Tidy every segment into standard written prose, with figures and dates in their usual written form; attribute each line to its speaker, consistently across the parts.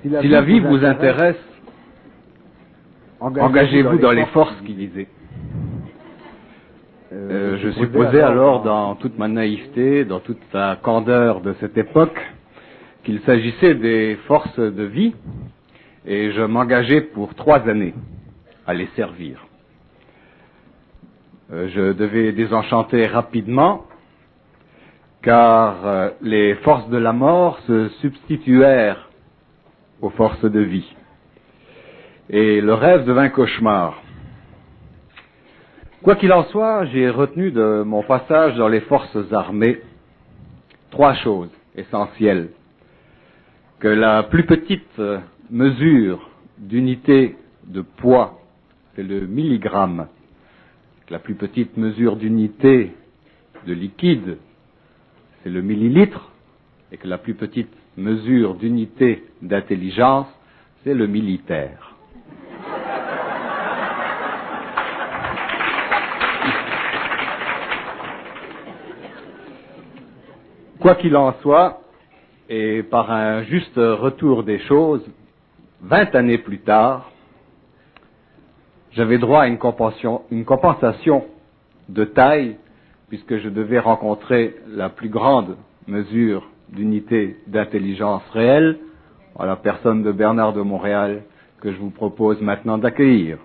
Speaker 1: Si la vie vous intéresse, engagez-vous dans les forces qui lisaient. Je supposais alors, dans toute ma naïveté, dans toute la candeur de cette époque, qu'il s'agissait des forces de vie, et je m'engageais pour 3 années à les servir. Je devais désenchanter rapidement, car les forces de la mort se substituèrent aux forces de vie. Et le rêve devint cauchemar. Quoi qu'il en soit, j'ai retenu de mon passage dans les forces armées 3 choses essentielles. Que la plus petite mesure d'unité de poids, c'est le milligramme. Que la plus petite mesure d'unité de liquide, c'est le millilitre. Et que la plus petite mesure d'unité d'intelligence, c'est le militaire. Quoi qu'il en soit, et par un juste retour des choses, 20 années plus tard, j'avais droit à une compensation de taille, puisque je devais rencontrer la plus grande mesure d'unité d'intelligence réelle, en la personne de Bernard de Montréal, que je vous propose maintenant d'accueillir.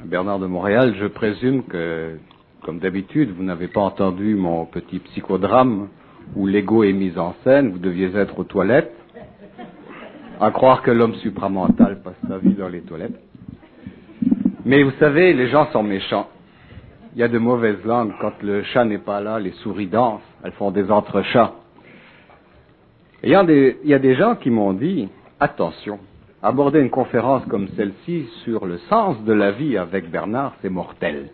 Speaker 1: Bernard de Montréal, je présume que, comme d'habitude, vous n'avez pas entendu mon petit psychodrame où l'ego est mis en scène, vous deviez être aux toilettes, à croire que l'homme supramental passe sa vie dans les toilettes. Mais vous savez, les gens sont méchants. Il y a de mauvaises langues. Quand le chat n'est pas là, les souris dansent, elles font des entrechats. Et il y a des gens qui m'ont dit, attention, aborder une conférence comme celle-ci sur le sens de la vie avec Bernard, c'est mortel.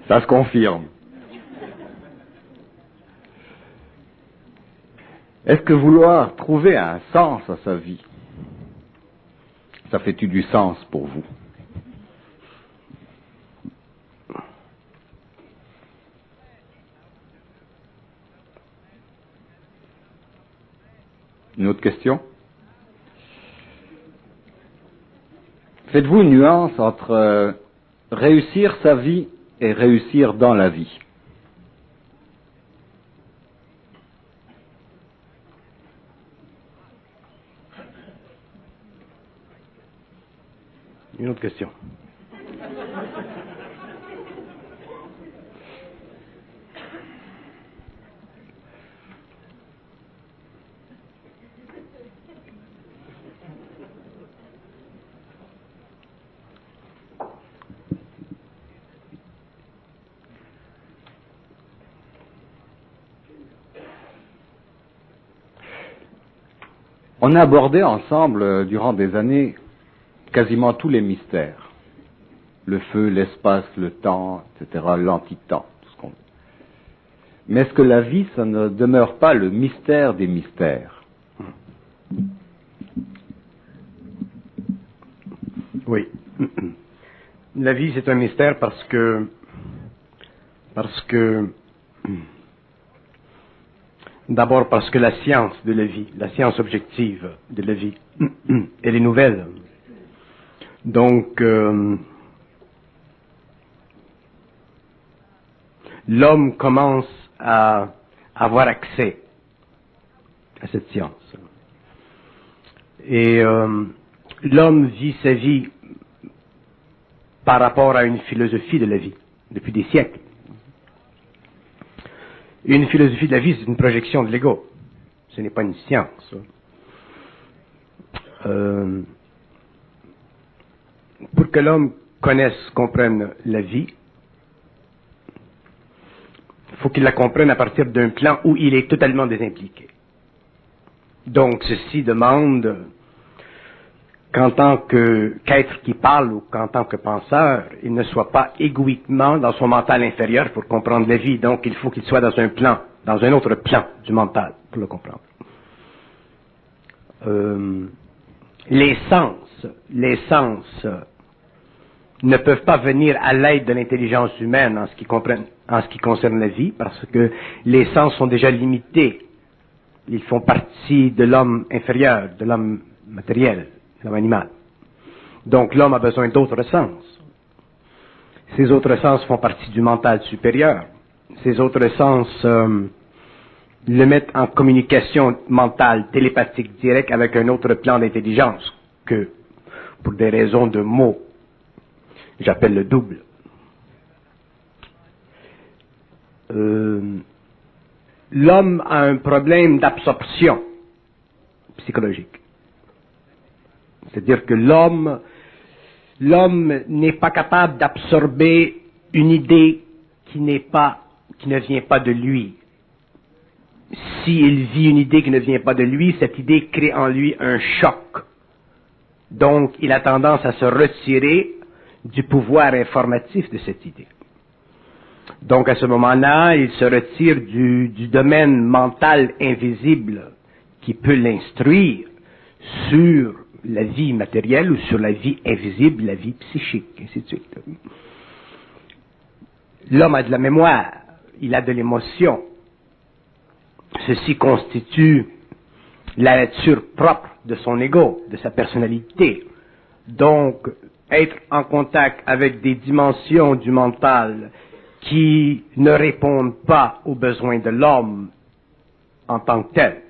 Speaker 1: Ça se confirme. Est-ce que vouloir trouver un sens à sa vie, ça fait-tu du sens pour vous? Une autre question? Faites-vous une nuance entre réussir sa vie et réussir dans la vie? Une autre question. On a abordé ensemble, durant des années, quasiment tous les mystères. Le feu, l'espace, le temps, etc., l'antitemps, tout ce qu'on veut. Mais est-ce que la vie, ça ne demeure pas le mystère des mystères?
Speaker 2: Oui. La vie, c'est un mystère parce que d'abord parce que la science de la vie, la science objective de la vie, elle est nouvelle. Donc, l'homme commence à avoir accès à cette science. Et l'homme vit sa vie par rapport à une philosophie de la vie, depuis des siècles. Une philosophie de la vie, c'est une projection de l'ego. Ce n'est pas une science. Pour que l'homme connaisse, comprenne la vie, il faut qu'il la comprenne à partir d'un plan où il est totalement désimpliqué. Donc, ceci demande qu'en tant qu'être qui parle ou qu'en tant que penseur, il ne soit pas égoïquement dans son mental inférieur pour comprendre la vie. Donc, il faut qu'il soit dans un plan, dans un autre plan du mental pour le comprendre. Les sens ne peuvent pas venir à l'aide de l'intelligence humaine en ce qui concerne la vie, parce que les sens sont déjà limités. Ils font partie de l'homme inférieur, de l'homme matériel, de l'homme animal. Donc l'homme a besoin d'autres sens. Ces autres sens font partie du mental supérieur. Ces autres sens le mettent en communication mentale, télépathique, directe avec un autre plan d'intelligence que, pour des raisons de mots, j'appelle le double. L'homme a un problème d'absorption psychologique. C'est-à-dire que l'homme n'est pas capable d'absorber une idée qui ne vient pas de lui. S'il vit une idée qui ne vient pas de lui, cette idée crée en lui un choc. Donc, il a tendance à se retirer du pouvoir informatif de cette idée. Donc, à ce moment-là, il se retire du domaine mental invisible qui peut l'instruire sur la vie matérielle ou sur la vie invisible, la vie psychique, ainsi de suite. L'homme a de la mémoire, il a de l'émotion. Ceci constitue la nature propre de son ego, de sa personnalité. Donc, être en contact avec des dimensions du mental qui ne répondent pas aux besoins de l'homme en tant que tel,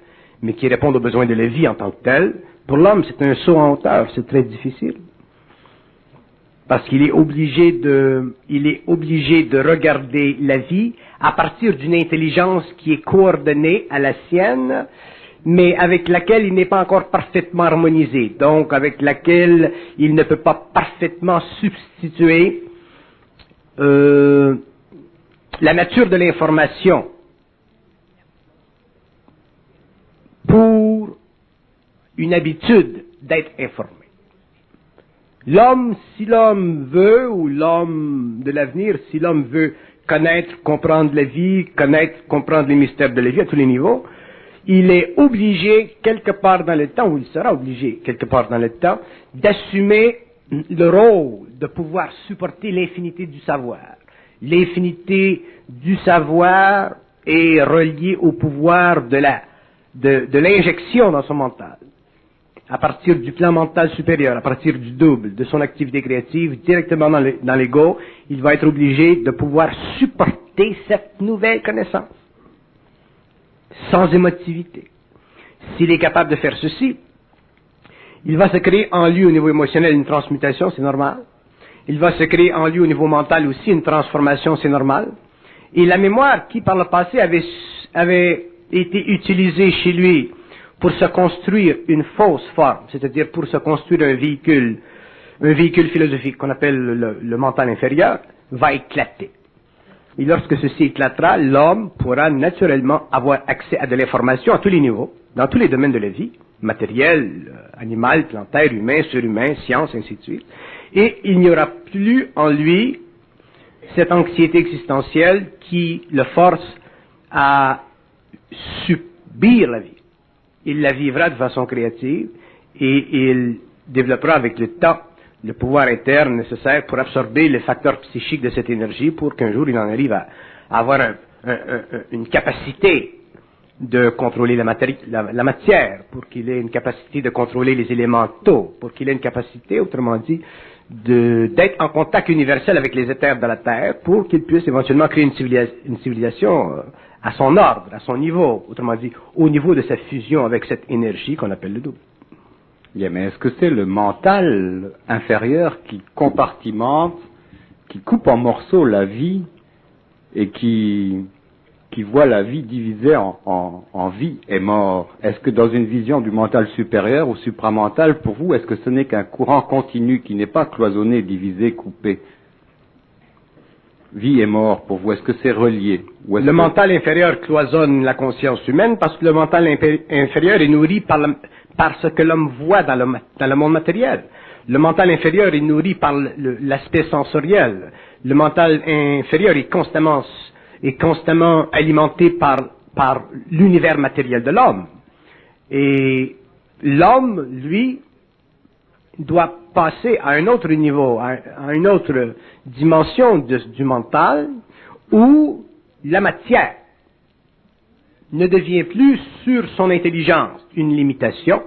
Speaker 2: mais qui répondent aux besoins de la vie en tant que tel, pour l'homme, c'est un saut en hauteur, c'est très difficile. Parce qu'il est obligé de regarder la vie à partir d'une intelligence qui est coordonnée à la sienne, mais avec laquelle il n'est pas encore parfaitement harmonisé, donc avec laquelle il ne peut pas parfaitement substituer la nature de l'information pour une habitude d'être informé. L'homme, si l'homme veut, ou l'homme de l'avenir, si l'homme veut connaître, comprendre la vie, comprendre les mystères de la vie à tous les niveaux, il est obligé, quelque part dans le temps, ou il sera obligé, quelque part dans le temps, d'assumer le rôle de pouvoir supporter l'infinité du savoir. L'infinité du savoir est reliée au pouvoir de l'injection dans son mental. À partir du plan mental supérieur, à partir du double, de son activité créative, directement dans l'ego, il va être obligé de pouvoir supporter cette nouvelle connaissance, sans émotivité. S'il est capable de faire ceci, il va se créer en lui au niveau émotionnel une transmutation, c'est normal. Il va se créer en lui au niveau mental aussi une transformation, c'est normal. Et la mémoire qui par le passé avait été utilisée chez lui pour se construire une fausse forme, c'est-à-dire pour se construire un véhicule philosophique qu'on appelle le mental inférieur, va éclater. Et lorsque ceci éclatera, l'homme pourra naturellement avoir accès à de l'information à tous les niveaux, dans tous les domaines de la vie, matériel, animal, plantaire, humain, surhumain, science, ainsi de suite. Et il n'y aura plus en lui cette anxiété existentielle qui le force à subir la vie. Il la vivra de façon créative et il développera avec le temps le pouvoir interne nécessaire pour absorber les facteurs psychiques de cette énergie pour qu'un jour il en arrive à avoir une capacité de contrôler la matière, pour qu'il ait une capacité de contrôler les élémentaux, pour qu'il ait une capacité, autrement dit, d'être en contact universel avec les éthers de la Terre, pour qu'il puisse éventuellement créer une civilisation à son ordre, à son niveau, autrement dit, au niveau de sa fusion avec cette énergie qu'on appelle le double.
Speaker 1: Bien, mais est-ce que c'est le mental inférieur qui compartimente, qui coupe en morceaux la vie et qui qui voit la vie divisée en vie et mort. Est-ce que dans une vision du mental supérieur ou supramental, pour vous, est-ce que ce n'est qu'un courant continu qui n'est pas cloisonné, divisé, coupé? Vie et mort, pour vous, est-ce que c'est relié?
Speaker 2: Le mental inférieur cloisonne la conscience humaine parce que le mental inférieur est nourri par ce que l'homme voit dans le monde matériel. Le mental inférieur est nourri par l'aspect sensoriel. Le mental inférieur est constamment alimenté par l'univers matériel de l'homme. Et l'homme, lui, doit passer à un autre niveau, à une autre dimension du mental, où la matière ne devient plus sur son intelligence une limitation,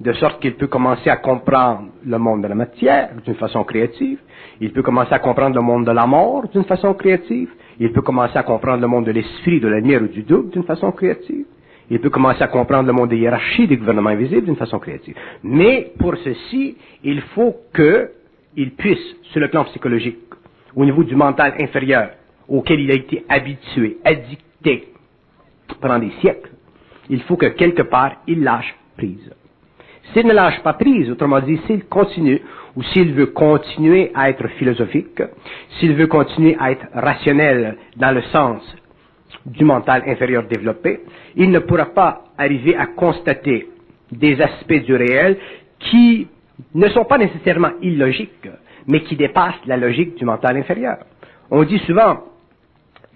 Speaker 2: de sorte qu'il peut commencer à comprendre le monde de la matière d'une façon créative, il peut commencer à comprendre le monde de la mort d'une façon créative, il peut commencer à comprendre le monde de l'esprit, de la lumière ou du double d'une façon créative, il peut commencer à comprendre le monde des hiérarchies, des gouvernements invisibles d'une façon créative. Mais pour ceci, il faut qu'il puisse, sur le plan psychologique, au niveau du mental inférieur, auquel il a été habitué, addicté pendant des siècles, il faut que quelque part, il lâche prise. S'il ne lâche pas prise, autrement dit, s'il continue, ou s'il veut continuer à être philosophique, s'il veut continuer à être rationnel dans le sens du mental inférieur développé, il ne pourra pas arriver à constater des aspects du réel qui ne sont pas nécessairement illogiques, mais qui dépassent la logique du mental inférieur. On dit souvent,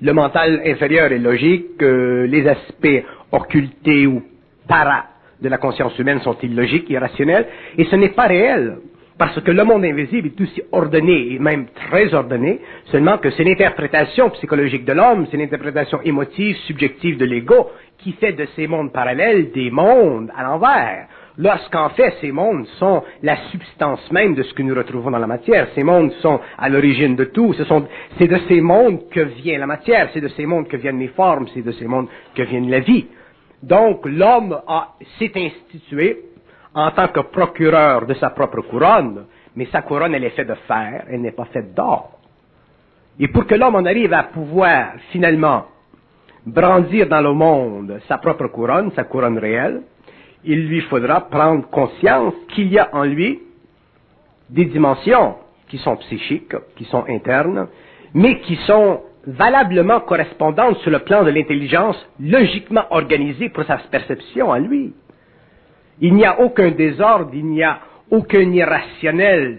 Speaker 2: le mental inférieur est logique, les aspects occultés ou para de la conscience humaine sont illogiques, irrationnels, et ce n'est pas réel, parce que le monde invisible est aussi ordonné, et même très ordonné, seulement que c'est l'interprétation psychologique de l'homme, c'est l'interprétation émotive, subjective de l'ego, qui fait de ces mondes parallèles des mondes à l'envers. Lorsqu'en fait, ces mondes sont la substance même de ce que nous retrouvons dans la matière. Ces mondes sont à l'origine de tout. C'est de ces mondes que vient la matière, c'est de ces mondes que viennent les formes, c'est de ces mondes que vient la vie. Donc, l'homme s'est institué en tant que procureur de sa propre couronne, mais sa couronne, elle est faite de fer, elle n'est pas faite d'or. Et pour que l'homme en arrive à pouvoir, finalement, brandir dans le monde sa propre couronne, sa couronne réelle, il lui faudra prendre conscience qu'il y a en lui des dimensions qui sont psychiques, qui sont internes, mais qui sont valablement correspondantes sur le plan de l'intelligence, logiquement organisée pour sa perception à lui. Il n'y a aucun désordre, il n'y a aucun irrationnel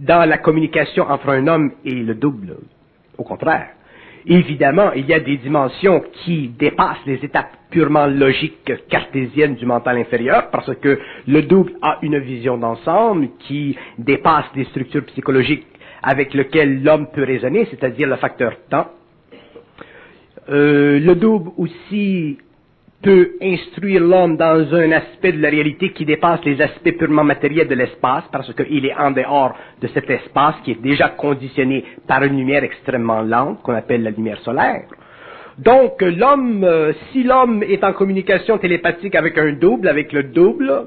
Speaker 2: dans la communication entre un homme et le double. Au contraire. Évidemment, il y a des dimensions qui dépassent les étapes purement logiques cartésiennes du mental inférieur, parce que le double a une vision d'ensemble qui dépasse les structures psychologiques avec lesquelles l'homme peut raisonner, c'est-à-dire le facteur temps. Le double aussi peut instruire l'homme dans un aspect de la réalité qui dépasse les aspects purement matériels de l'espace, parce qu'il est en dehors de cet espace qui est déjà conditionné par une lumière extrêmement lente, qu'on appelle la lumière solaire. Donc, l'homme, si l'homme est en communication télépathique avec un double, avec le double,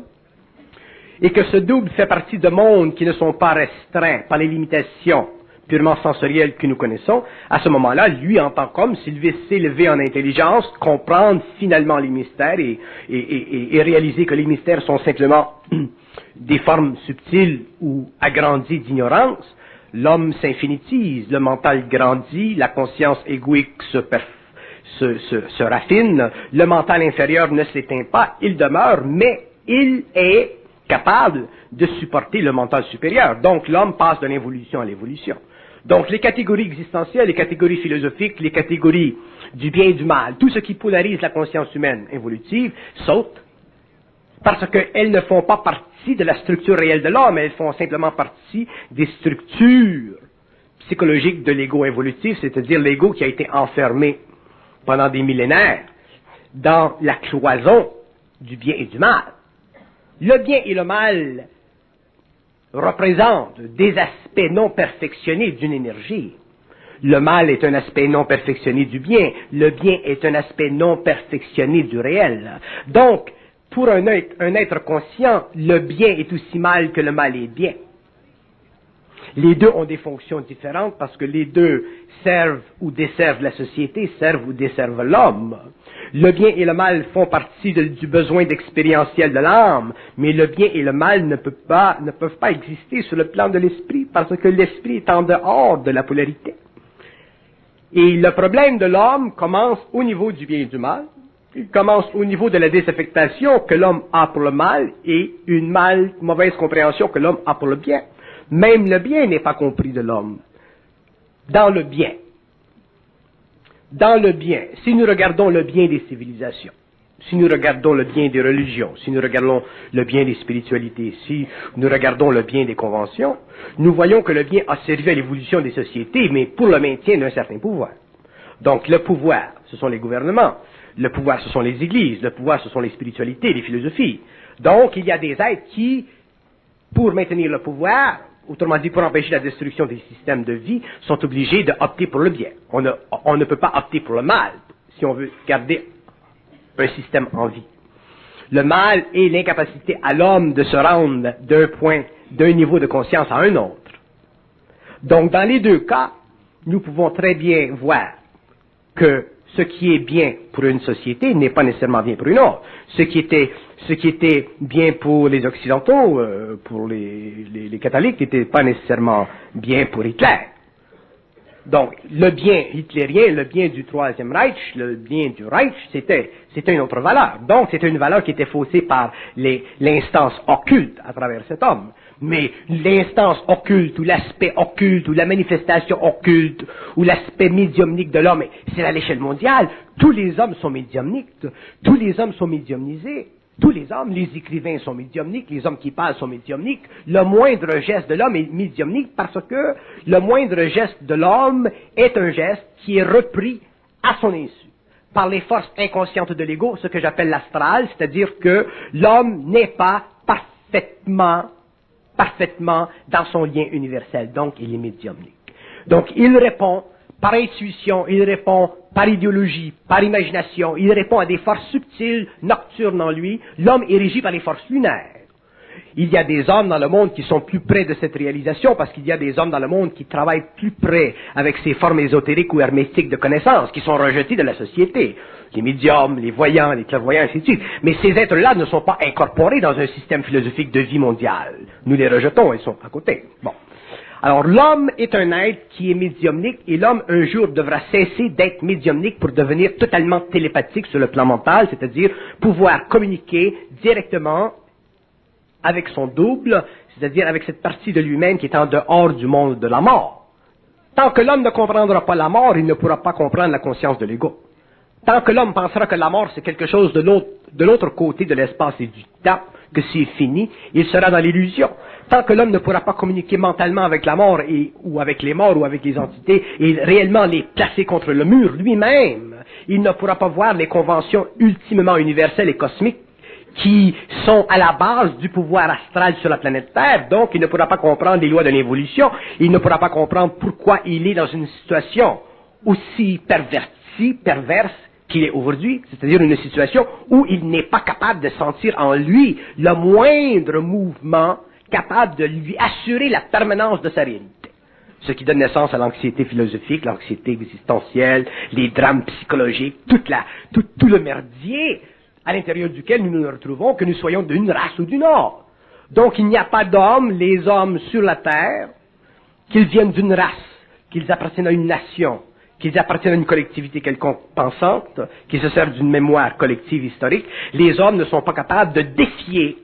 Speaker 2: et que ce double fait partie de mondes qui ne sont pas restreints par les limitations purement sensorielles que nous connaissons, à ce moment-là, lui, en tant qu'homme, s'il veut s'élever en intelligence, comprendre finalement les mystères et réaliser que les mystères sont simplement des formes subtiles ou agrandies d'ignorance, l'homme s'infinitise, le mental grandit, la conscience égoïque se raffine, le mental inférieur ne s'éteint pas, il demeure, mais il est capable de supporter le mental supérieur. Donc l'homme passe de l'involution à l'évolution. Donc les catégories existentielles, les catégories philosophiques, les catégories du bien et du mal, tout ce qui polarise la conscience humaine évolutive, saute, parce qu'elles ne font pas partie de la structure réelle de l'homme, elles font simplement partie des structures psychologiques de l'ego évolutif, c'est-à-dire l'ego qui a été enfermé pendant des millénaires dans la cloison du bien et du mal. Le bien et le mal représentent des aspects non perfectionnés d'une énergie. Le mal est un aspect non perfectionné du bien. Le bien est un aspect non perfectionné du réel. Donc, pour un être conscient, le bien est aussi mal que le mal est bien. Les deux ont des fonctions différentes parce que les deux servent ou desservent la société, servent ou desservent l'homme. Le bien et le mal font partie du besoin d'expérientiel de l'âme, mais le bien et le mal ne peuvent pas exister sur le plan de l'esprit parce que l'esprit est en dehors de la polarité. Et le problème de l'homme commence au niveau du bien et du mal. Il commence au niveau de la désaffectation que l'homme a pour le mal et une mauvaise compréhension que l'homme a pour le bien. Même le bien n'est pas compris de l'homme. Dans le bien, si nous regardons le bien des civilisations, si nous regardons le bien des religions, si nous regardons le bien des spiritualités, si nous regardons le bien des conventions, nous voyons que le bien a servi à l'évolution des sociétés, mais pour le maintien d'un certain pouvoir. Donc le pouvoir, ce sont les gouvernements, le pouvoir, ce sont les églises, le pouvoir, ce sont les spiritualités, les philosophies. Donc il y a des êtres qui, pour maintenir le pouvoir, autrement dit, pour empêcher la destruction des systèmes de vie, sont obligés d'opter pour le bien. On ne peut pas opter pour le mal si on veut garder un système en vie. Le mal est l'incapacité à l'homme de se rendre d'un niveau de conscience à un autre. Donc, dans les deux cas, nous pouvons très bien voir que ce qui est bien pour une société n'est pas nécessairement bien pour une autre. Ce qui était bien pour les Occidentaux, pour les catholiques, n'était pas nécessairement bien pour Hitler. Donc, le bien hitlérien, le bien du Troisième Reich, le bien du Reich, c'était une autre valeur. Donc, c'était une valeur qui était faussée par l'instance occulte à travers cet homme. Mais l'instance occulte, ou l'aspect occulte, ou la manifestation occulte, ou l'aspect médiumnique de l'homme, c'est à l'échelle mondiale. Tous les hommes sont médiumniques, tous les hommes sont médiumnisés. Tous les hommes, les écrivains sont médiumniques, les hommes qui parlent sont médiumniques. Le moindre geste de l'homme est médiumnique parce que le moindre geste de l'homme est un geste qui est repris à son insu par les forces inconscientes de l'ego, ce que j'appelle l'astral, c'est-à-dire que l'homme n'est pas parfaitement dans son lien universel, donc il est médiumnique. Donc il répond par intuition, il répond par idéologie, par imagination, il répond à des forces subtiles, nocturnes en lui. L'homme est régi par les forces lunaires. Il y a des hommes dans le monde qui sont plus près de cette réalisation parce qu'il y a des hommes dans le monde qui travaillent plus près avec ces formes ésotériques ou hermétiques de connaissances qui sont rejetées de la société. Les médiums, les voyants, les clairvoyants, ainsi de suite. Mais ces êtres-là ne sont pas incorporés dans un système philosophique de vie mondiale. Nous les rejetons, ils sont à côté. Bon. Alors l'homme est un être qui est médiumnique et l'homme un jour devra cesser d'être médiumnique pour devenir totalement télépathique sur le plan mental, c'est-à-dire pouvoir communiquer directement avec son double, c'est-à-dire avec cette partie de lui-même qui est en dehors du monde de la mort. Tant que l'homme ne comprendra pas la mort, il ne pourra pas comprendre la conscience de l'ego. Tant que l'homme pensera que la mort c'est quelque chose de l'autre côté de l'espace et du temps, que c'est fini, il sera dans l'illusion. Tant que l'homme ne pourra pas communiquer mentalement avec la mort ou avec les morts ou avec les entités et réellement les placer contre le mur lui-même, il ne pourra pas voir les conventions ultimement universelles et cosmiques qui sont à la base du pouvoir astral sur la planète Terre. Donc, il ne pourra pas comprendre les lois de l'évolution, il ne pourra pas comprendre pourquoi il est dans une situation aussi perverse qu'il est aujourd'hui, c'est-à-dire une situation où il n'est pas capable de sentir en lui le moindre mouvement capable de lui assurer la permanence de sa réalité. Ce qui donne naissance à l'anxiété philosophique, l'anxiété existentielle, les drames psychologiques, tout le merdier à l'intérieur duquel nous nous retrouvons, que nous soyons d'une race ou d'une autre. Donc il n'y a pas d'hommes, les hommes sur la terre, qu'ils viennent d'une race, qu'ils appartiennent à une nation, qu'ils appartiennent à une collectivité quelconque pensante, qu'ils se servent d'une mémoire collective historique. Les hommes ne sont pas capables de défier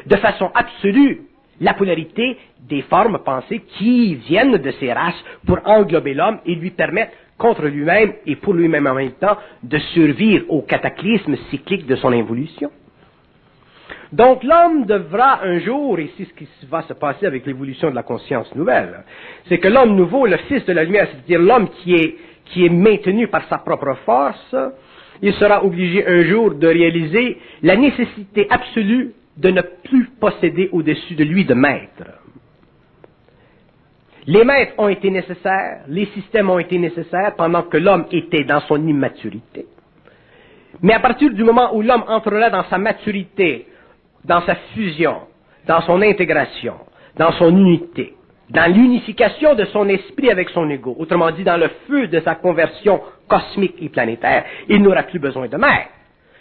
Speaker 2: de façon absolue la polarité des formes pensées qui viennent de ces races pour englober l'homme et lui permettre, contre lui-même et pour lui-même en même temps, de survivre au cataclysme cyclique de son évolution. Donc l'homme devra un jour, et c'est ce qui va se passer avec l'évolution de la conscience nouvelle, c'est que l'homme nouveau, le fils de la lumière, c'est-à-dire l'homme qui est maintenu par sa propre force, il sera obligé un jour de réaliser la nécessité absolue de ne plus posséder au-dessus de lui de maître. Les maîtres ont été nécessaires, les systèmes ont été nécessaires pendant que l'homme était dans son immaturité. Mais à partir du moment où l'homme entrera dans sa maturité, dans sa fusion, dans son intégration, dans son unité, dans l'unification de son esprit avec son ego, autrement dit dans le feu de sa conversion cosmique et planétaire, il n'aura plus besoin de maître.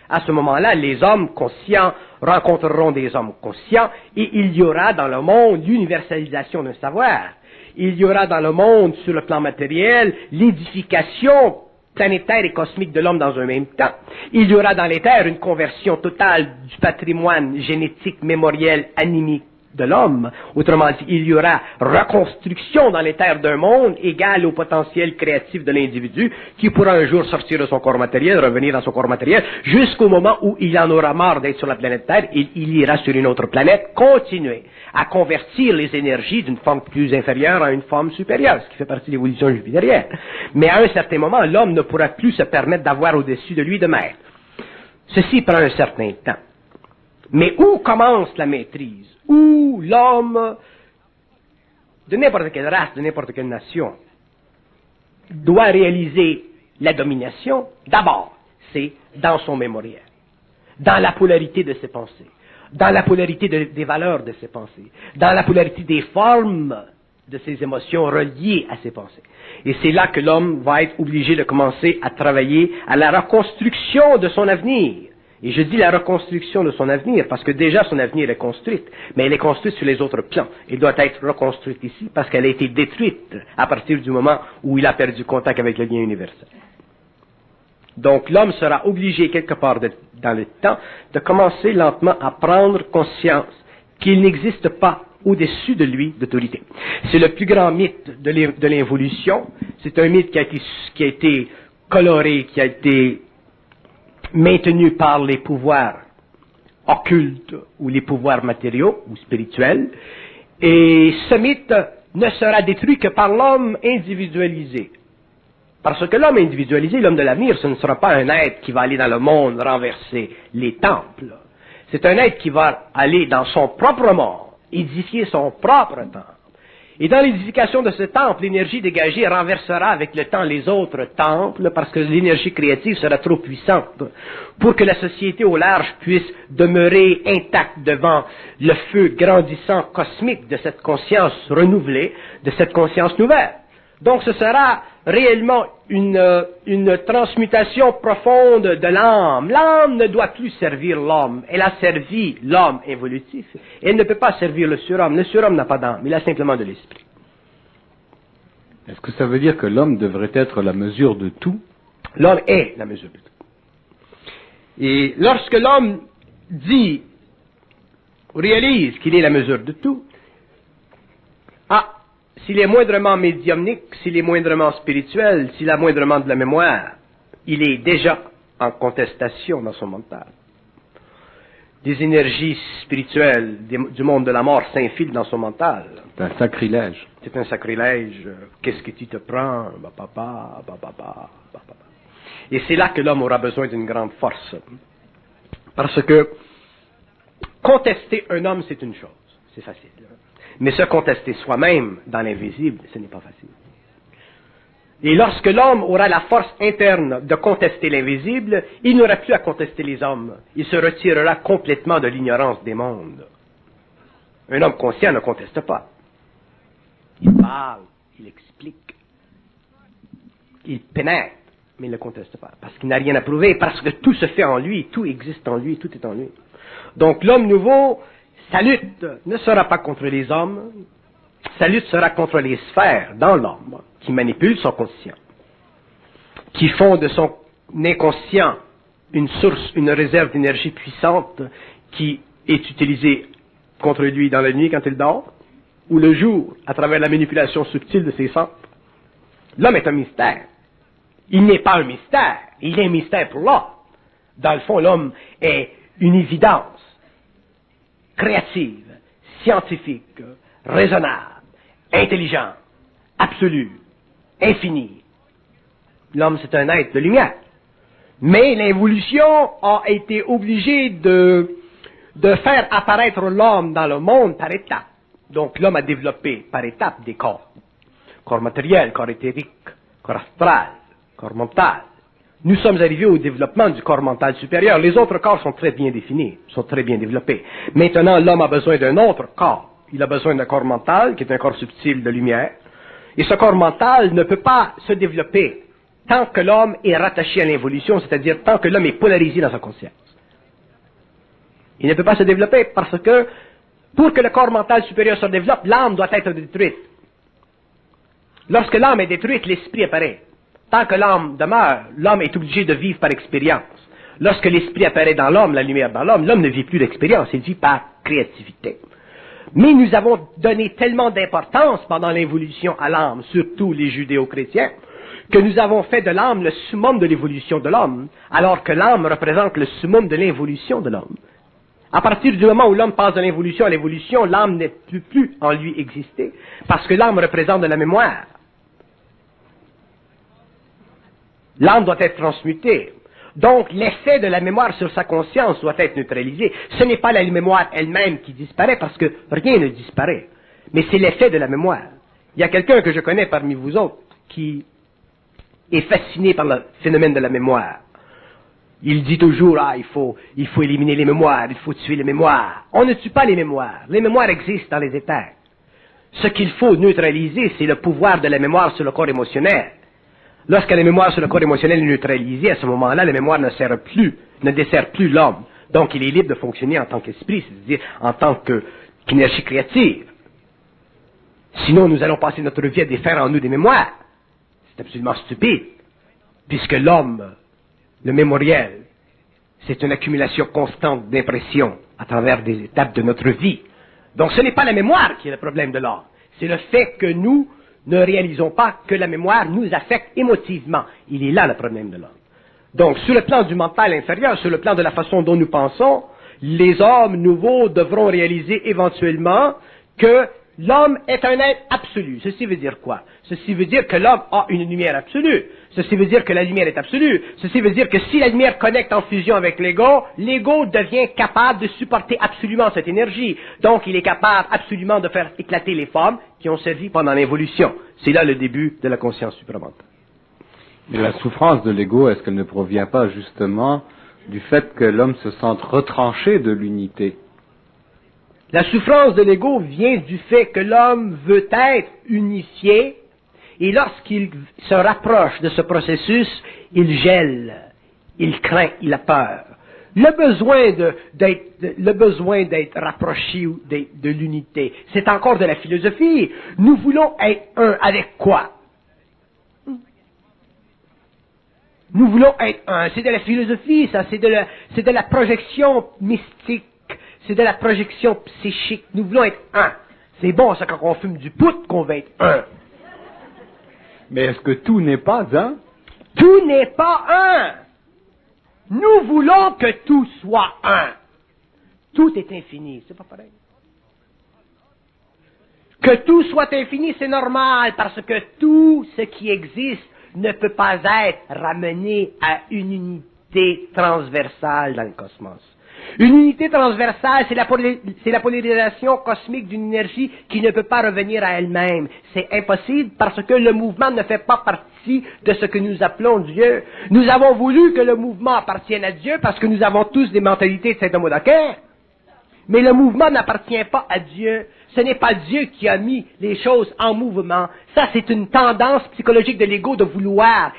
Speaker 2: À ce moment-là, les hommes conscients rencontreront des hommes conscients et il y aura dans le monde l'universalisation d'un savoir. Il y aura dans le monde, sur le plan matériel, l'édification planétaire et cosmique de l'homme dans un même temps. Il y aura dans les terres une conversion totale du patrimoine génétique, mémoriel, animique de l'homme. Autrement dit, il y aura reconstruction dans les terres d'un monde égal au potentiel créatif de l'individu qui pourra un jour sortir de son corps matériel, revenir dans son corps matériel, jusqu'au moment où il en aura marre d'être sur la planète Terre et il ira sur une autre planète, continuer à convertir les énergies d'une forme plus inférieure à une forme supérieure, ce qui fait partie de l'évolution jupitérienne. Mais à un certain moment, l'homme ne pourra plus se permettre d'avoir au-dessus de lui de maître. Ceci prend un certain temps. Mais où commence la maîtrise? Où l'homme, de n'importe quelle race, de n'importe quelle nation, doit réaliser la domination? D'abord, c'est dans son mémoriel, dans la polarité de ses pensées, dans la polarité des valeurs de ses pensées, dans la polarité des formes de ses émotions reliées à ses pensées. Et c'est là que l'homme va être obligé de commencer à travailler à la reconstruction de son avenir. Et je dis la reconstruction de son avenir, parce que déjà son avenir est construite, mais elle est construite sur les autres plans. Elle doit être reconstruite ici, parce qu'elle a été détruite à partir du moment où il a perdu contact avec le lien universel. Donc l'homme sera obligé, quelque part dans le temps, de commencer lentement à prendre conscience qu'il n'existe pas au-dessus de lui d'autorité. C'est le plus grand mythe de l'involution. C'est un mythe qui a été coloré, qui a été maintenu par les pouvoirs occultes ou les pouvoirs matériaux ou spirituels. Et ce mythe ne sera détruit que par l'homme individualisé. Parce que l'homme individualisé, l'homme de l'avenir, ce ne sera pas un être qui va aller dans le monde renverser les temples. C'est un être qui va aller dans son propre monde, édifier son propre temple. Et dans l'édification de ce temple, l'énergie dégagée renversera avec le temps les autres temples parce que l'énergie créative sera trop puissante pour que la société au large puisse demeurer intacte devant le feu grandissant cosmique de cette conscience renouvelée, de cette conscience nouvelle. Donc ce sera réellement une transmutation profonde de l'âme. L'âme ne doit plus servir l'homme. Elle a servi l'homme évolutif. Elle ne peut pas servir le surhomme. Le surhomme n'a pas d'âme. Il a simplement de l'esprit.
Speaker 1: Est-ce que ça veut dire que l'homme devrait être la mesure de tout?
Speaker 2: L'homme est la mesure de tout. Et lorsque l'homme dit, réalise qu'il est la mesure de tout, s'il est moindrement médiumnique, s'il est moindrement spirituel, s'il a moindrement de la mémoire, il est déjà en contestation dans son mental. Des énergies spirituelles du monde de la mort s'infilent dans son mental.
Speaker 1: C'est un sacrilège.
Speaker 2: C'est un sacrilège. Qu'est-ce que tu te prends? Et c'est là que l'homme aura besoin d'une grande force. Parce que contester un homme, c'est une chose. C'est facile. Mais se contester soi-même dans l'invisible, ce n'est pas facile. Et lorsque l'homme aura la force interne de contester l'invisible, il n'aura plus à contester les hommes. Il se retirera complètement de l'ignorance des mondes. Un homme conscient ne conteste pas. Il parle, il explique, il pénètre, mais il ne conteste pas. Parce qu'il n'a rien à prouver, parce que tout se fait en lui, tout existe en lui, tout est en lui. Donc l'homme nouveau, sa lutte ne sera pas contre les hommes, sa lutte sera contre les sphères dans l'homme qui manipulent son conscient, qui font de son inconscient une source, une réserve d'énergie puissante qui est utilisée contre lui dans la nuit quand il dort, ou le jour à travers la manipulation subtile de ses centres. L'homme est un mystère. Il n'est pas un mystère, il est un mystère pour l'homme. Dans le fond, l'homme est une évidence créative, scientifique, raisonnable, intelligente, absolue, infinie. L'homme, c'est un être de lumière. Mais l'évolution a été obligée de faire apparaître l'homme dans le monde par étapes. Donc l'homme a développé par étapes des corps. Corps matériel, corps éthérique, corps astral, corps mental. Nous sommes arrivés au développement du corps mental supérieur. Les autres corps sont très bien définis, sont très bien développés. Maintenant, l'homme a besoin d'un autre corps, il a besoin d'un corps mental, qui est un corps subtil de lumière. Et ce corps mental ne peut pas se développer tant que l'homme est rattaché à l'involution, c'est-à-dire tant que l'homme est polarisé dans sa conscience. Il ne peut pas se développer parce que, pour que le corps mental supérieur se développe, l'âme doit être détruite. Lorsque l'âme est détruite, l'esprit apparaît. Tant que l'âme demeure, l'homme est obligé de vivre par expérience. Lorsque l'esprit apparaît dans l'homme, la lumière dans l'homme ne vit plus d'expérience, il vit par créativité. Mais nous avons donné tellement d'importance pendant l'évolution à l'âme, surtout les judéo-chrétiens, que nous avons fait de l'âme le summum de l'évolution de l'homme, alors que l'âme représente le summum de l'involution de l'homme. À partir du moment où l'homme passe de l'involution à l'évolution, l'âme n'est plus en lui exister, parce que l'âme représente de la mémoire. L'âme doit être transmutée. Donc, l'effet de la mémoire sur sa conscience doit être neutralisé. Ce n'est pas la mémoire elle-même qui disparaît, parce que rien ne disparaît. Mais c'est l'effet de la mémoire. Il y a quelqu'un que je connais parmi vous autres qui est fasciné par le phénomène de la mémoire. Il dit toujours, il faut éliminer les mémoires, il faut tuer les mémoires. On ne tue pas les mémoires. Les mémoires existent dans les éthers. Ce qu'il faut neutraliser, c'est le pouvoir de la mémoire sur le corps émotionnel. Lorsque la mémoire sur le corps émotionnel est neutralisée, à ce moment-là, la mémoire ne dessert plus l'homme. Donc, il est libre de fonctionner en tant qu'esprit, c'est-à-dire en tant qu'énergie créative. Sinon, nous allons passer notre vie à défaire en nous des mémoires. C'est absolument stupide, puisque l'homme, le mémoriel, c'est une accumulation constante d'impressions à travers des étapes de notre vie. Donc, ce n'est pas la mémoire qui est le problème de l'homme, c'est le fait que nous ne réalisons pas que la mémoire nous affecte émotivement. Il est là le problème de l'homme. Donc, sur le plan du mental inférieur, sur le plan de la façon dont nous pensons, les hommes nouveaux devront réaliser éventuellement que l'homme est un être absolu. Ceci veut dire quoi? Ceci veut dire que l'homme a une lumière absolue. Ceci veut dire que la lumière est absolue. Ceci veut dire que si la lumière connecte en fusion avec l'ego devient capable de supporter absolument cette énergie. Donc, il est capable absolument de faire éclater les formes qui ont servi pendant l'évolution. C'est là le début de la conscience supramentale.
Speaker 1: Et la souffrance de l'ego, est-ce qu'elle ne provient pas justement du fait que l'homme se sente retranché de l'unité?
Speaker 2: La souffrance de l'ego vient du fait que l'homme veut être unifié, et lorsqu'il se rapproche de ce processus, il gèle, il craint, il a peur. Le besoin d'être rapproché de l'unité, c'est encore de la philosophie. Nous voulons être un avec quoi? Nous voulons être un. C'est de la philosophie, ça, c'est de la projection mystique. C'est de la projection psychique. Nous voulons être un. C'est bon, ça, quand on fume du pout, qu'on va être un.
Speaker 1: Mais est-ce que tout n'est pas un?
Speaker 2: Tout n'est pas un. Nous voulons que tout soit un. Tout est infini. C'est pas pareil. Que tout soit infini, c'est normal, parce que tout ce qui existe ne peut pas être ramené à une unité transversale dans le cosmos. Une unité transversale, c'est la polarisation cosmique d'une énergie qui ne peut pas revenir à elle-même. C'est impossible parce que le mouvement ne fait pas partie de ce que nous appelons Dieu. Nous avons voulu que le mouvement appartienne à Dieu parce que nous avons tous des mentalités de Saint-Homo d'Aquin. Mais le mouvement n'appartient pas à Dieu. Ce n'est pas Dieu qui a mis les choses en mouvement. Ça, c'est une tendance psychologique de l'ego de vouloir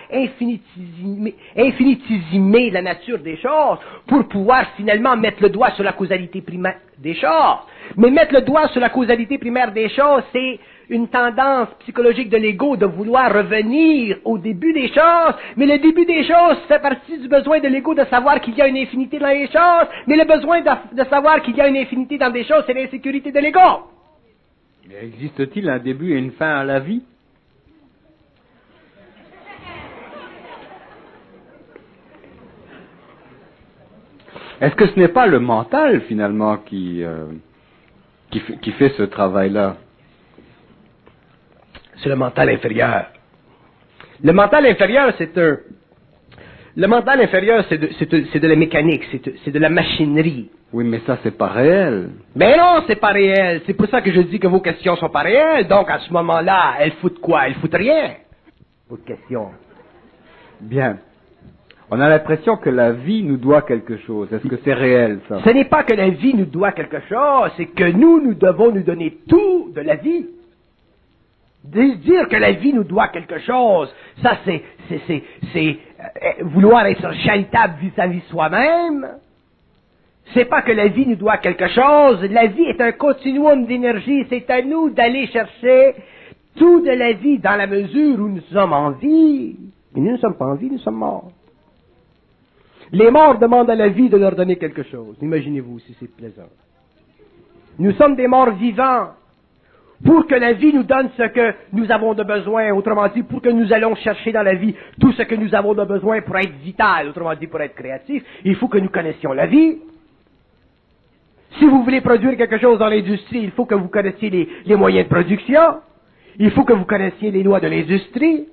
Speaker 2: infinitésimer la nature des choses pour pouvoir finalement mettre le doigt sur la causalité primaire des choses. Mais mettre le doigt sur la causalité primaire des choses, c'est une tendance psychologique de l'ego de vouloir revenir au début des choses. Mais le début des choses fait partie du besoin de l'ego de savoir qu'il y a une infinité dans les choses. Mais le besoin de savoir qu'il y a une infinité dans des choses, c'est l'insécurité de l'ego.
Speaker 1: Mais existe-t-il un début et une fin à la vie? Est-ce que ce n'est pas le mental, finalement, qui fait ce travail-là?
Speaker 2: C'est le mental inférieur. Le mental inférieur, c'est de la mécanique, c'est de la machinerie.
Speaker 1: Oui, mais ça, c'est pas réel.
Speaker 2: Mais non, c'est pas réel. C'est pour ça que je dis que vos questions sont pas réelles. Donc, à ce moment-là, elles foutent quoi? Elles foutent rien. Vos questions.
Speaker 1: Bien. On a l'impression que la vie nous doit quelque chose. Est-ce que c'est réel, ça?
Speaker 2: Ce n'est pas que la vie nous doit quelque chose, c'est que nous devons nous donner tout de la vie. Dire que la vie nous doit quelque chose, ça c'est vouloir être charitable vis-à-vis soi-même. C'est pas que la vie nous doit quelque chose, la vie est un continuum d'énergie, c'est à nous d'aller chercher tout de la vie dans la mesure où nous sommes en vie. Mais nous ne sommes pas en vie, nous sommes morts. Les morts demandent à la vie de leur donner quelque chose. Imaginez-vous si c'est plaisant. Nous sommes des morts vivants. Pour que la vie nous donne ce que nous avons de besoin, autrement dit, pour que nous allons chercher dans la vie tout ce que nous avons de besoin pour être vital, autrement dit, pour être créatif, il faut que nous connaissions la vie. Si vous voulez produire quelque chose dans l'industrie, il faut que vous connaissiez les moyens de production. Il faut que vous connaissiez les lois de l'industrie.